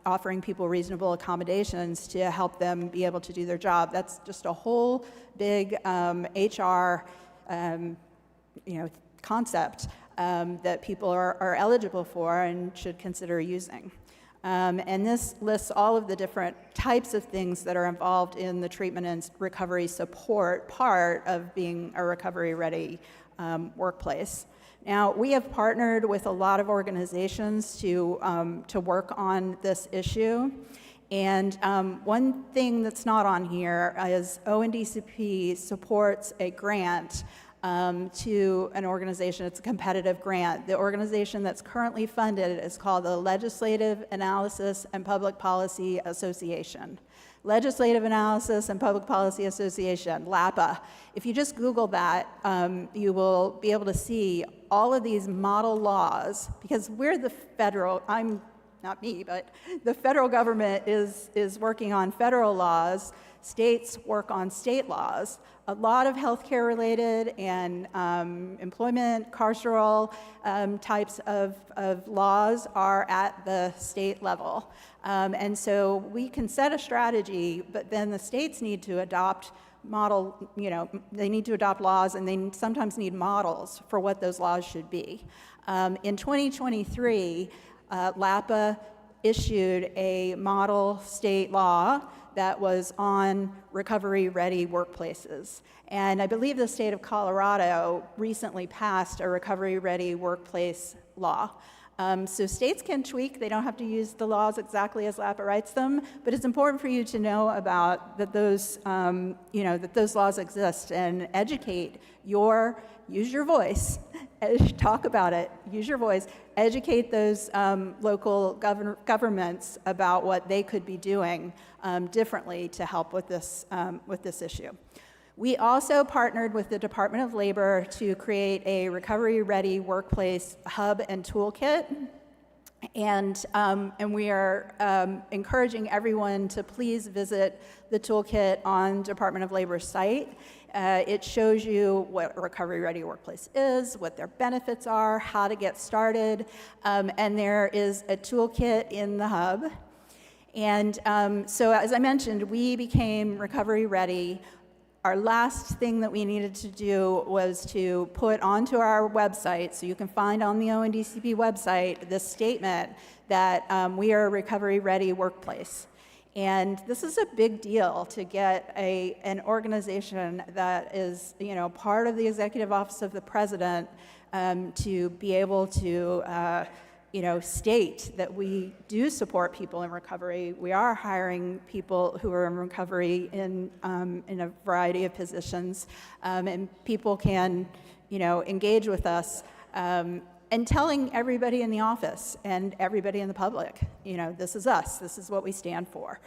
offering people reasonable accommodations to help them be able to do their job. That's just a whole big HR concept that people are eligible for and should consider using. And this lists all of the different types of things that are involved in the treatment and recovery support part of being a recovery-ready workplace. Now, we have partnered with a lot of organizations to work on this issue. And one thing that's not on here is ONDCP supports a grant to an organization. It's a competitive grant. The organization that's currently funded is called the Legislative Analysis and Public Policy Association. Legislative Analysis and Public Policy Association, LAPA. If you just Google that, you will be able to see all of these model laws, because we're the federal, not me, but the federal government is working on federal laws, states work on state laws. A lot of healthcare related and employment, carceral types of laws are at the state level. And so we can set a strategy, but then the states need to adopt they need to adopt laws, and they sometimes need models for what those laws should be. In 2023, LAPA issued a model state law that was on recovery-ready workplaces. And I believe the state of Colorado recently passed a recovery-ready workplace law. So states can tweak. They don't have to use the laws exactly as LAPA writes them, but it's important for you to know about that those laws exist, and educate use your voice, talk about it, use your voice, educate those local governments about what they could be doing differently to help with this issue. We also partnered with the Department of Labor to create a recovery-ready workplace hub and toolkit. And we are encouraging everyone to please visit the toolkit on Department of Labor's site. It shows you what a recovery-ready workplace is, what their benefits are, how to get started, and there is a toolkit in the hub. And so as I mentioned, we became recovery-ready. Our last thing that we needed to do was to put onto our website, so you can find on the ONDCP website, this statement that we are a recovery-ready workplace. And this is a big deal to get an organization that is, part of the Executive Office of the President to be able to state that we do support people in recovery. We are hiring people who are in recovery in a variety of positions, and people can, engage with us, and telling everybody in the office and everybody in the public, this is us, this is what we stand for.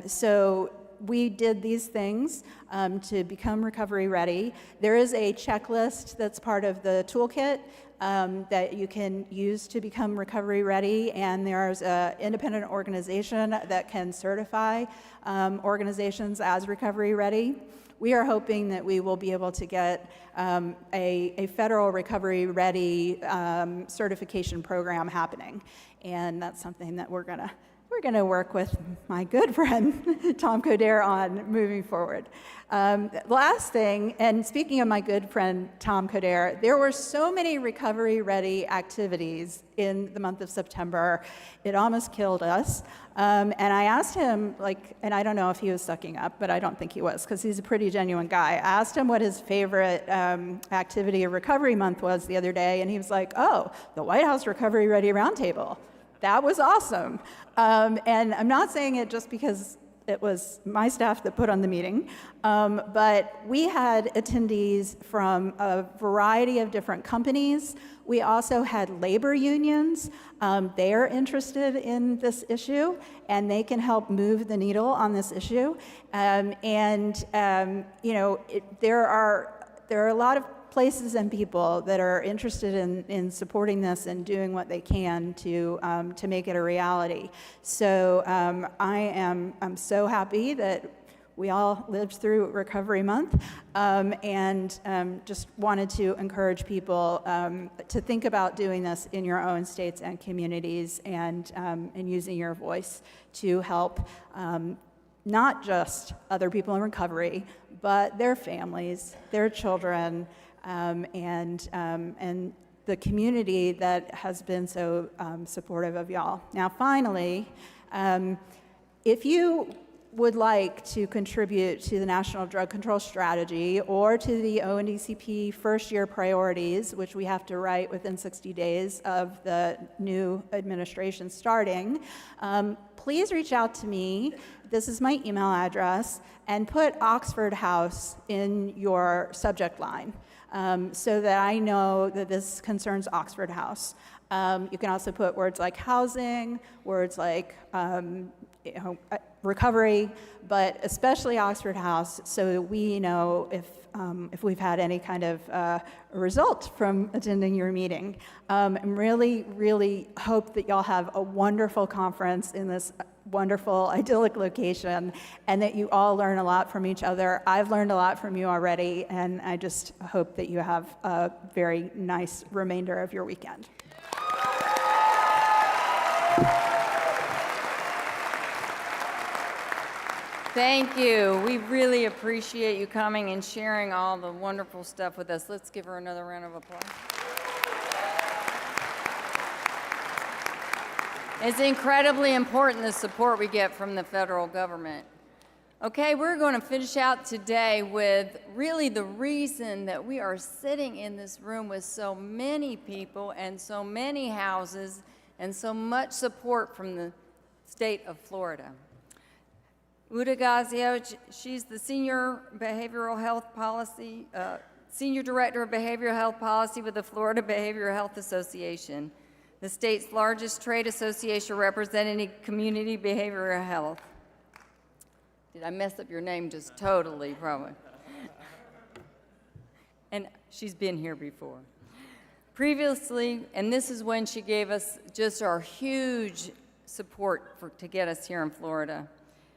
So we did these things to become recovery ready. There is a checklist that's part of the toolkit that you can use to become recovery ready, and there's an independent organization that can certify organizations as recovery ready. We are hoping that we will be able to get a federal recovery ready certification program happening, and that's something that we're gonna work with my good friend Tom Coderre on moving forward. Last thing, and speaking of my good friend Tom Coderre, there were so many recovery-ready activities in the month of September, it almost killed us. And I asked him, and I don't know if he was sucking up, but I don't think he was, because he's a pretty genuine guy. I asked him what his favorite activity of Recovery Month was the other day, and he was like, oh, the White House Recovery Ready Roundtable. That was awesome. And I'm not saying it just because it was my staff that put on the meeting, but we had attendees from a variety of different companies. We also had labor unions. They are interested in this issue, and they can help move the needle on this issue. There are a lot of places and people that are interested in supporting this and doing what they can to make it a reality. So I'm so happy that we all lived through Recovery Month, and just wanted to encourage people to think about doing this in your own states and communities, and using your voice to help not just other people in recovery, but their families, their children, and the community that has been so supportive of y'all. Now, finally, if you would like to contribute to the National Drug Control Strategy or to the ONDCP first year priorities, which we have to write within 60 days of the new administration starting, please reach out to me. This is my email address, and put Oxford House in your subject line, so that I know that this concerns Oxford House. You can also put words like housing, words like recovery, but especially Oxford House, so that we know if we've had any kind of result from attending your meeting. And really, really hope that y'all have a wonderful conference in this wonderful, idyllic location, and that you all learn a lot from each other. I've learned a lot from you already, and I just hope that you have a very nice remainder of your weekend. Thank you. We really appreciate you coming and sharing all the wonderful stuff with us. Let's give her another round of applause. It's incredibly important, the support we get from the federal government. Okay, we're going to finish out today with really the reason that we are sitting in this room with so many people and so many houses and so much support from the state of Florida. Uda Gazio, she's the Senior Director of Behavioral Health Policy with the Florida Behavioral Health Association, the state's largest trade association representing community behavioral health. Did I mess up your name just totally, probably? And she's been here before. Previously, and this is when she gave us just our huge support to get us here in Florida.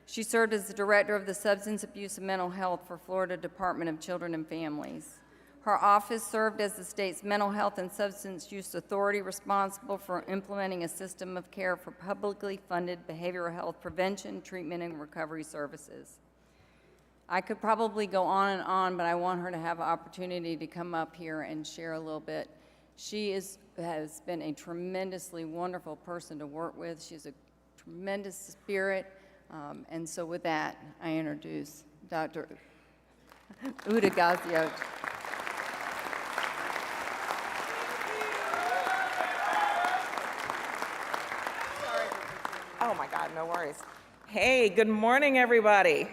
She served as the director of the Substance Abuse and Mental Health for Florida Department of Children and Families. Her office served as the state's mental health and substance use authority responsible for implementing a system of care for publicly funded behavioral health prevention, treatment, and recovery services. I could probably go on, but I want her to have an opportunity to come up here and share a little bit. She has been a tremendously wonderful person to work with. She's a tremendous spirit. And so with that, I introduce Dr. Uda Gaziot. Oh my God, no worries. Hey, good morning, everybody.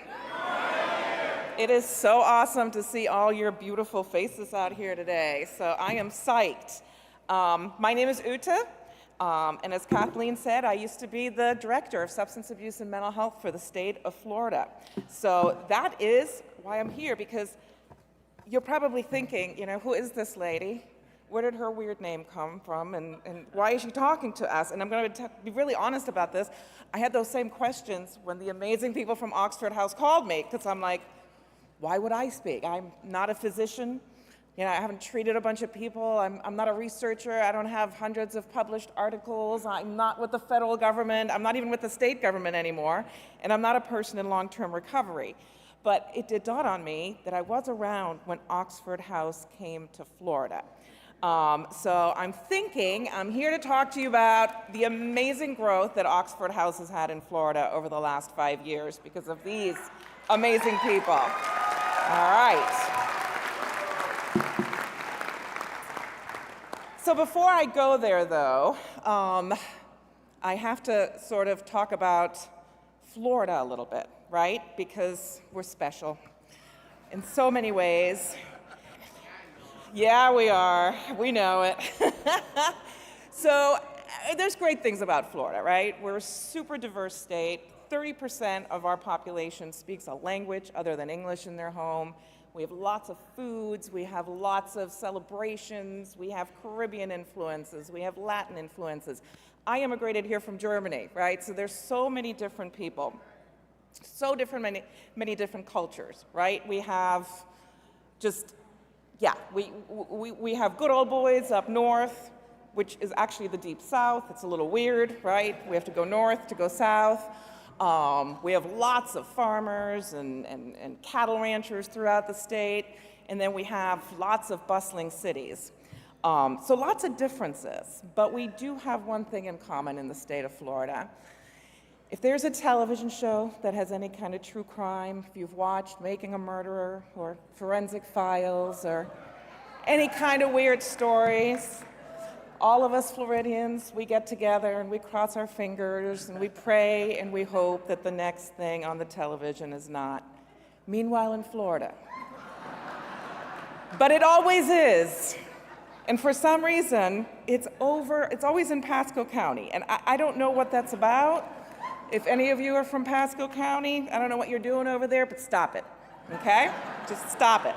It is so awesome to see all your beautiful faces out here today. So I am psyched. My name is Uta, and as Kathleen said, I used to be the director of substance abuse and mental health for the state of Florida. So that is why I'm here, because you're probably thinking, you know, who is this lady? Where did her weird name come from, and why is she talking to us? And I'm going to be really honest about this. I had those same questions when the amazing people from Oxford House called me, because I'm like, why would I speak? I'm not a physician. You know, I haven't treated a bunch of people. I'm not a researcher. I don't have hundreds of published articles. I'm not with the federal government. I'm not even with the state government anymore. And I'm not a person in long-term recovery. But it did dawn on me that I was around when Oxford House came to Florida. So I'm here to talk to you about the amazing growth that Oxford House has had in Florida over the last 5 years because of these amazing people. All right. So before I go there, though, I have to sort of talk about Florida a little bit, right? Because we're special in so many ways. Yeah, we are. We know it. So there's great things about Florida, right? We're a super diverse state. 30% of our population speaks a language other than English in their home. We have lots of foods. We have lots of celebrations. We have Caribbean influences. We have Latin influences. I immigrated here from Germany, right? So there's so many different people, so different, many different cultures, right? We have just, yeah, we have good old boys up north, which is actually the deep south. It's a little weird, right? We have to go north to go south. We have lots of farmers and cattle ranchers throughout the state, and then we have lots of bustling cities. So lots of differences, but we do have one thing in common in the state of Florida. If there's a television show that has any kind of true crime, if you've watched Making a Murderer or Forensic Files or any kind of weird stories, all of us Floridians, we get together and we cross our fingers and we pray and we hope that the next thing on the television is not. Meanwhile in Florida. But it always is. And for some reason, it's always in Pasco County. And I don't know what that's about. If any of you are from Pasco County, I don't know what you're doing over there, but stop it, okay? Just stop it.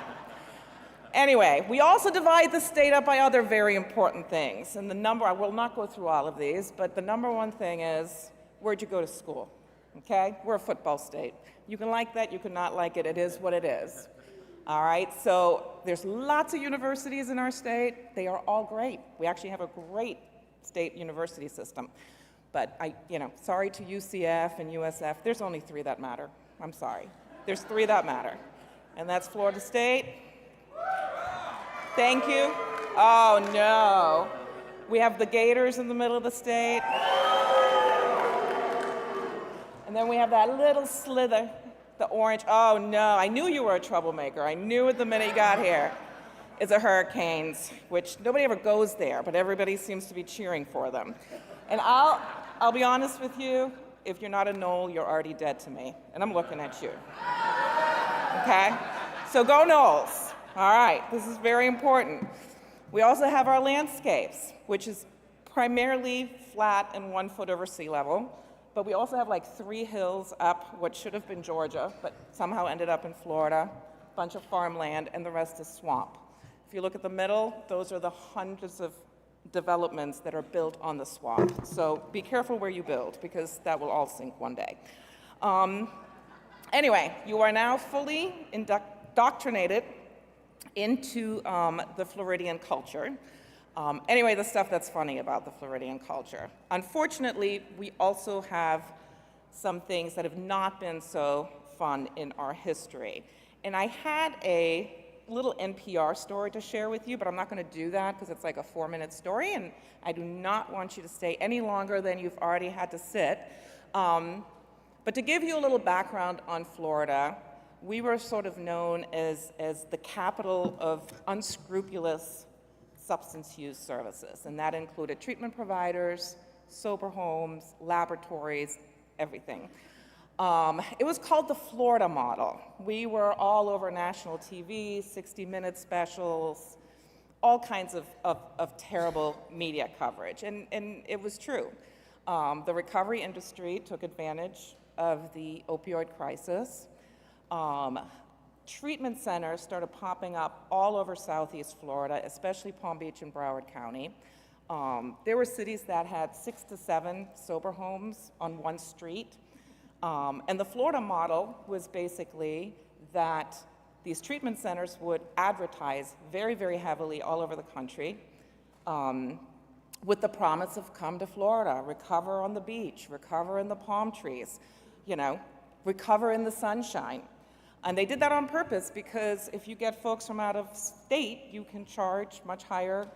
Anyway, we also divide the state up by other very important things. And I will not go through all of these, but the number one thing is, where'd you go to school, okay? We're a football state. You can like that, you can not like it, it is what it is. All right, so there's lots of universities in our state. They are all great. We actually have a great state university system. But sorry to UCF and USF, there's only 3 that matter. I'm sorry. There's 3 that matter. And that's Florida State. Thank you. Oh, no. We have the Gators in the middle of the state. And then we have that little slither, the orange. Oh, no. I knew you were a troublemaker. I knew it the minute you got here. It's the Hurricanes, which nobody ever goes there, but everybody seems to be cheering for them. And I'll be honest with you, if you're not a Knoll, you're already dead to me. And I'm looking at you. Okay? So go Knolls. All right, this is very important. We also have our landscapes, which is primarily flat and 1 foot over sea level. But we also have like 3 hills up what should have been Georgia, but somehow ended up in Florida, a bunch of farmland, and the rest is swamp. If you look at the middle, those are the hundreds of developments that are built on the swath. So be careful where you build, because that will all sink one day. Anyway, you are now fully indoctrinated into the Floridian culture. Anyway, the stuff that's funny about the Floridian culture. Unfortunately, we also have some things that have not been so fun in our history. And I had a little NPR story to share with you, but I'm not going to do that because it's like a 4-minute story, and I do not want you to stay any longer than you've already had to sit. But to give you a little background on Florida, we were sort of known as the capital of unscrupulous substance use services, and that included treatment providers, sober homes, laboratories, everything. It was called the Florida model. We were all over national TV, 60-minute specials, all kinds of terrible media coverage, and it was true. The recovery industry took advantage of the opioid crisis. Treatment centers started popping up all over Southeast Florida, especially Palm Beach and Broward County. There were cities that had 6 to 7 sober homes on one street. And the Florida model was basically that these treatment centers would advertise very, very heavily all over the country with the promise of come to Florida, recover on the beach, recover in the palm trees, you know, recover in the sunshine. And they did that on purpose because if you get folks from out of state, you can charge much higher,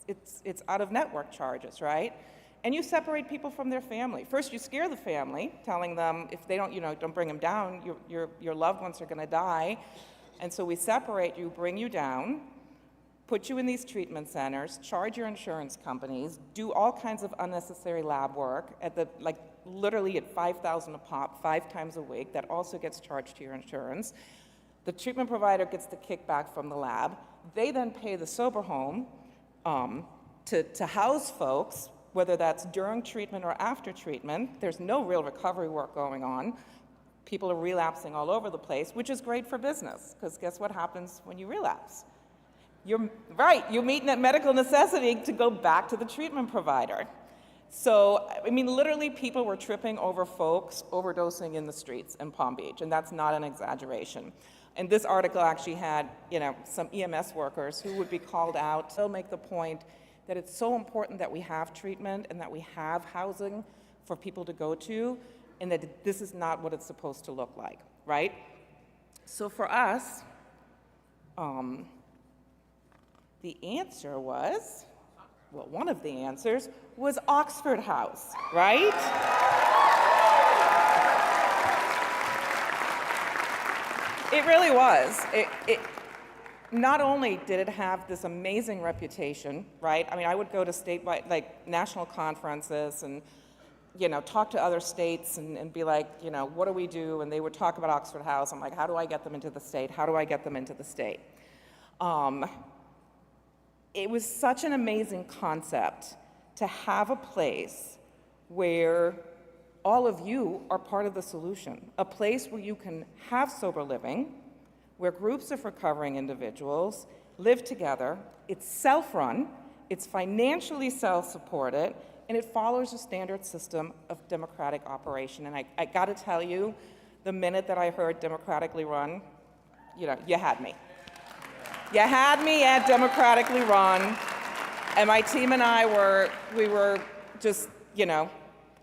it's out-of-network charges, right? And you separate people from their family. First, you scare the family, telling them if they don't, don't bring them down, your loved ones are gonna die. And so we separate you, bring you down, put you in these treatment centers, charge your insurance companies, do all kinds of unnecessary lab work at literally at $5,000 a pop, 5 times a week. That also gets charged to your insurance. The treatment provider gets the kickback from the lab. They then pay the sober home to house folks, whether that's during treatment or after treatment. There's no real recovery work going on. People are relapsing all over the place, which is great for business, because guess what happens when you relapse? You're meeting that medical necessity to go back to the treatment provider. So, I mean, literally people were tripping over folks overdosing in the streets in Palm Beach, and that's not an exaggeration. And this article actually had, some EMS workers who would be called out. They'll make the point that it's so important that we have treatment and that we have housing for people to go to, and that this is not what it's supposed to look like, right? So for us, the answer was, well, one of the answers was Oxford House, right? It really was. Not only did it have this amazing reputation, right? I mean, I would go to statewide, national conferences and, talk to other states and be like, what do we do? And they would talk about Oxford House. I'm like, how do I get them into the state? How do I get them into the state? It was such an amazing concept to have a place where all of you are part of the solution, a place where you can have sober living, where groups of recovering individuals live together. It's self-run, it's financially self-supported, and it follows a standard system of democratic operation. And I gotta tell you, the minute that I heard democratically run, you had me. You had me at democratically run, and my team and I were just,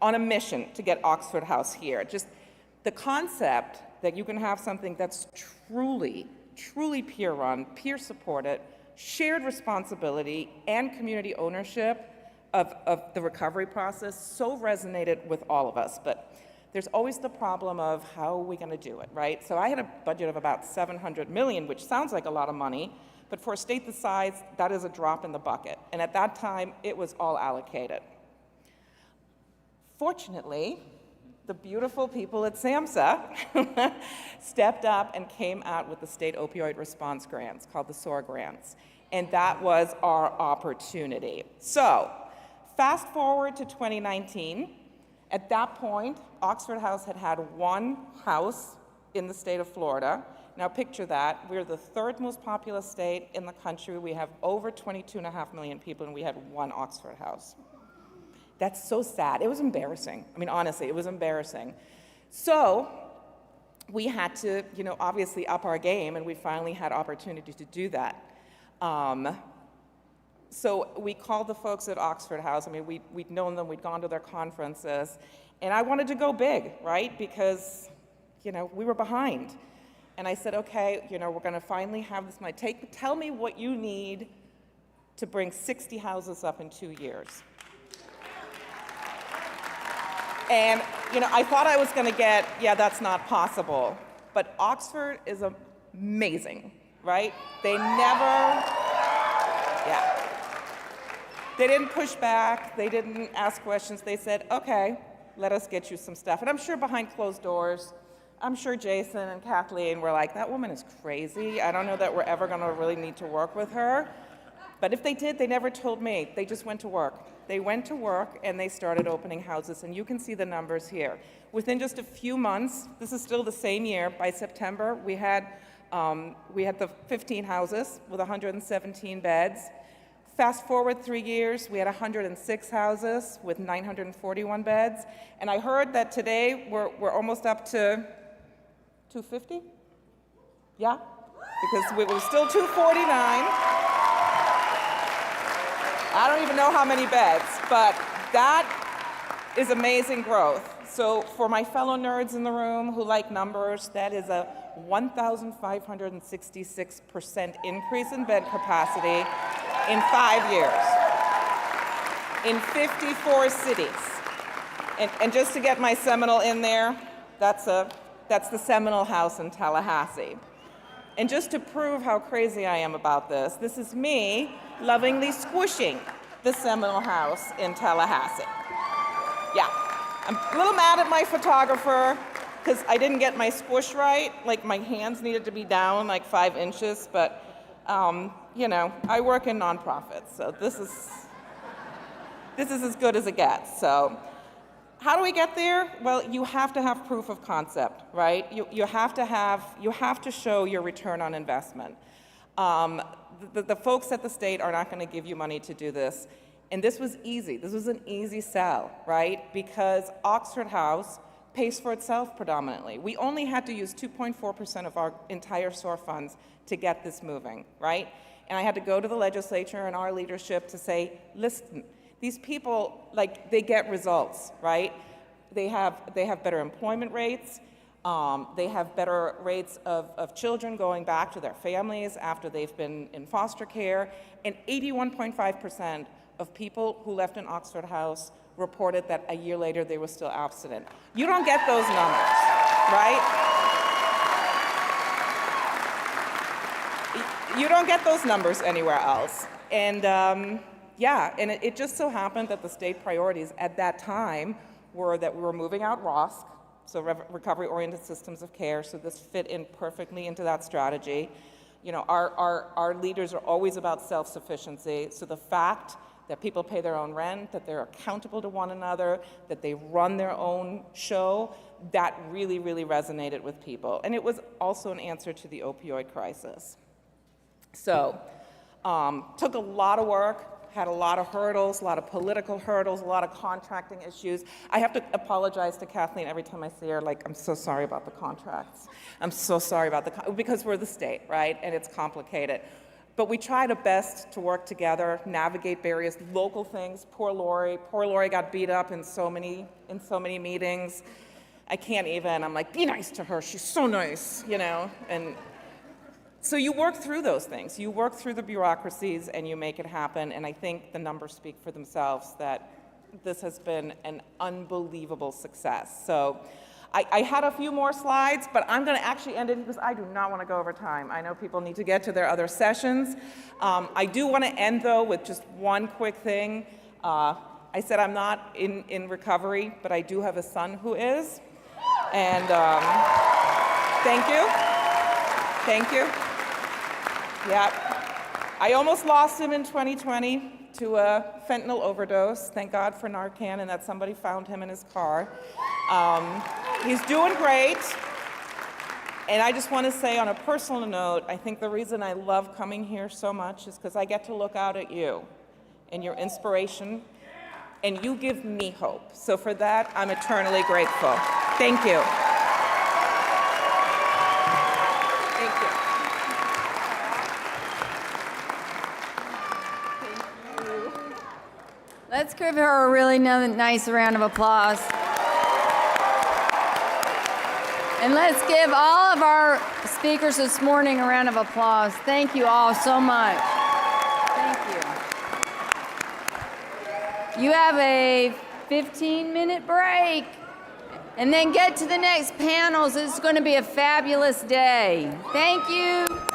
on a mission to get Oxford House here. Just the concept that you can have something that's truly, truly peer-run, peer-supported, shared responsibility, and community ownership of the recovery process so resonated with all of us. But there's always the problem of how are we going to do it, right? So I had a budget of about $700 million, which sounds like a lot of money, but for a state the size, that is a drop in the bucket. And at that time, it was all allocated. Fortunately, the beautiful people at SAMHSA stepped up and came out with the state opioid response grants, called the SOAR grants. And that was our opportunity. So, fast forward to 2019. At that point, Oxford House had had one house in the state of Florida, Now picture that. We're the third most populous state in the country. We have over 22.5 million people, and we had one Oxford House. That's so sad. It was embarrassing. I mean, honestly, it was embarrassing. So we had to, obviously up our game, and we finally had opportunity to do that. So we called the folks at Oxford House. I mean, we'd known them, we'd gone to their conferences, and I wanted to go big, right? Because, we were behind. And I said, okay, we're gonna finally have this night. Tell me what you need to bring 60 houses up in 2 years. And, I thought I was gonna get, yeah, that's not possible. But Oxford is amazing, right? They never, yeah. They didn't push back, they didn't ask questions. They said, okay, let us get you some stuff. And I'm sure behind closed doors, I'm sure Jason and Kathleen were like, that woman is crazy. I don't know that we're ever gonna really need to work with her. But if they did, they never told me. They just went to work. They went to work and they started opening houses, and you can see the numbers here. Within just a few months, this is still the same year, by September, we had the 15 houses with 117 beds. Fast forward 3 years, we had 106 houses with 941 beds. And I heard that today we're almost up to 250? Yeah? Because we were still 249. I don't even know how many beds, but that is amazing growth. So for my fellow nerds in the room who like numbers, that is a 1,566% increase in bed capacity in 5 years, in 54 cities. And just to get my Seminole in there, that's the Seminole House in Tallahassee. And just to prove how crazy I am about this, this is me lovingly squishing the Seminole House in Tallahassee. Yeah, I'm a little mad at my photographer because I didn't get my squish right. Like, my hands needed to be down like 5 inches, but I work in nonprofits, so this is as good as it gets. So how do we get there? Well, you have to have proof of concept, right? You have to show your return on investment. The folks at the state are not going to give you money to do this. And this was easy. This was an easy sell, right? Because Oxford House pays for itself predominantly. We only had to use 2.4% of our entire SOAR funds to get this moving, right? And I had to go to the legislature and our leadership to say, listen, these people, they get results, right? They have better employment rates. They have better rates of children going back to their families after they've been in foster care. And 81.5% of people who left an Oxford House reported that a year later they were still abstinent. You don't get those numbers, right? You don't get those numbers anywhere else. And it just so happened that the state priorities at that time were that we were moving out ROSC, so recovery-oriented systems of care, so this fit in perfectly into that strategy. Our leaders are always about self-sufficiency, so the fact that people pay their own rent, that they're accountable to one another, that they run their own show, that really, really resonated with people. And it was also an answer to the opioid crisis. So, took a lot of work, had a lot of hurdles, a lot of political hurdles, a lot of contracting issues. I have to apologize to Kathleen every time I see her, I'm so sorry about the contracts. I'm so sorry about because we're the state, right? And it's complicated. But we tried our best to work together, navigate various local things. Poor Lori got beat up in so many meetings. I can't even, I'm like, be nice to her, she's so nice, and so you work through those things. You work through the bureaucracies and you make it happen, and I think the numbers speak for themselves that this has been an unbelievable success. So I had a few more slides, but I'm gonna actually end it because I do not wanna go over time. I know people need to get to their other sessions. I do wanna end though with just one quick thing. I said I'm not in recovery, but I do have a son who is. And thank you. Thank you. Yeah. I almost lost him in 2020 to a fentanyl overdose. Thank God for Narcan and that somebody found him in his car. He's doing great. And I just want to say on a personal note, I think the reason I love coming here so much is because I get to look out at you and your inspiration, and you give me hope. So for that, I'm eternally grateful. Thank you. Thank you. Let's give her a really nice round of applause. And let's give all of our speakers this morning a round of applause. Thank you all so much. Thank you. You have a 15-minute break, and then get to the next panels. It's going to be a fabulous day. Thank you.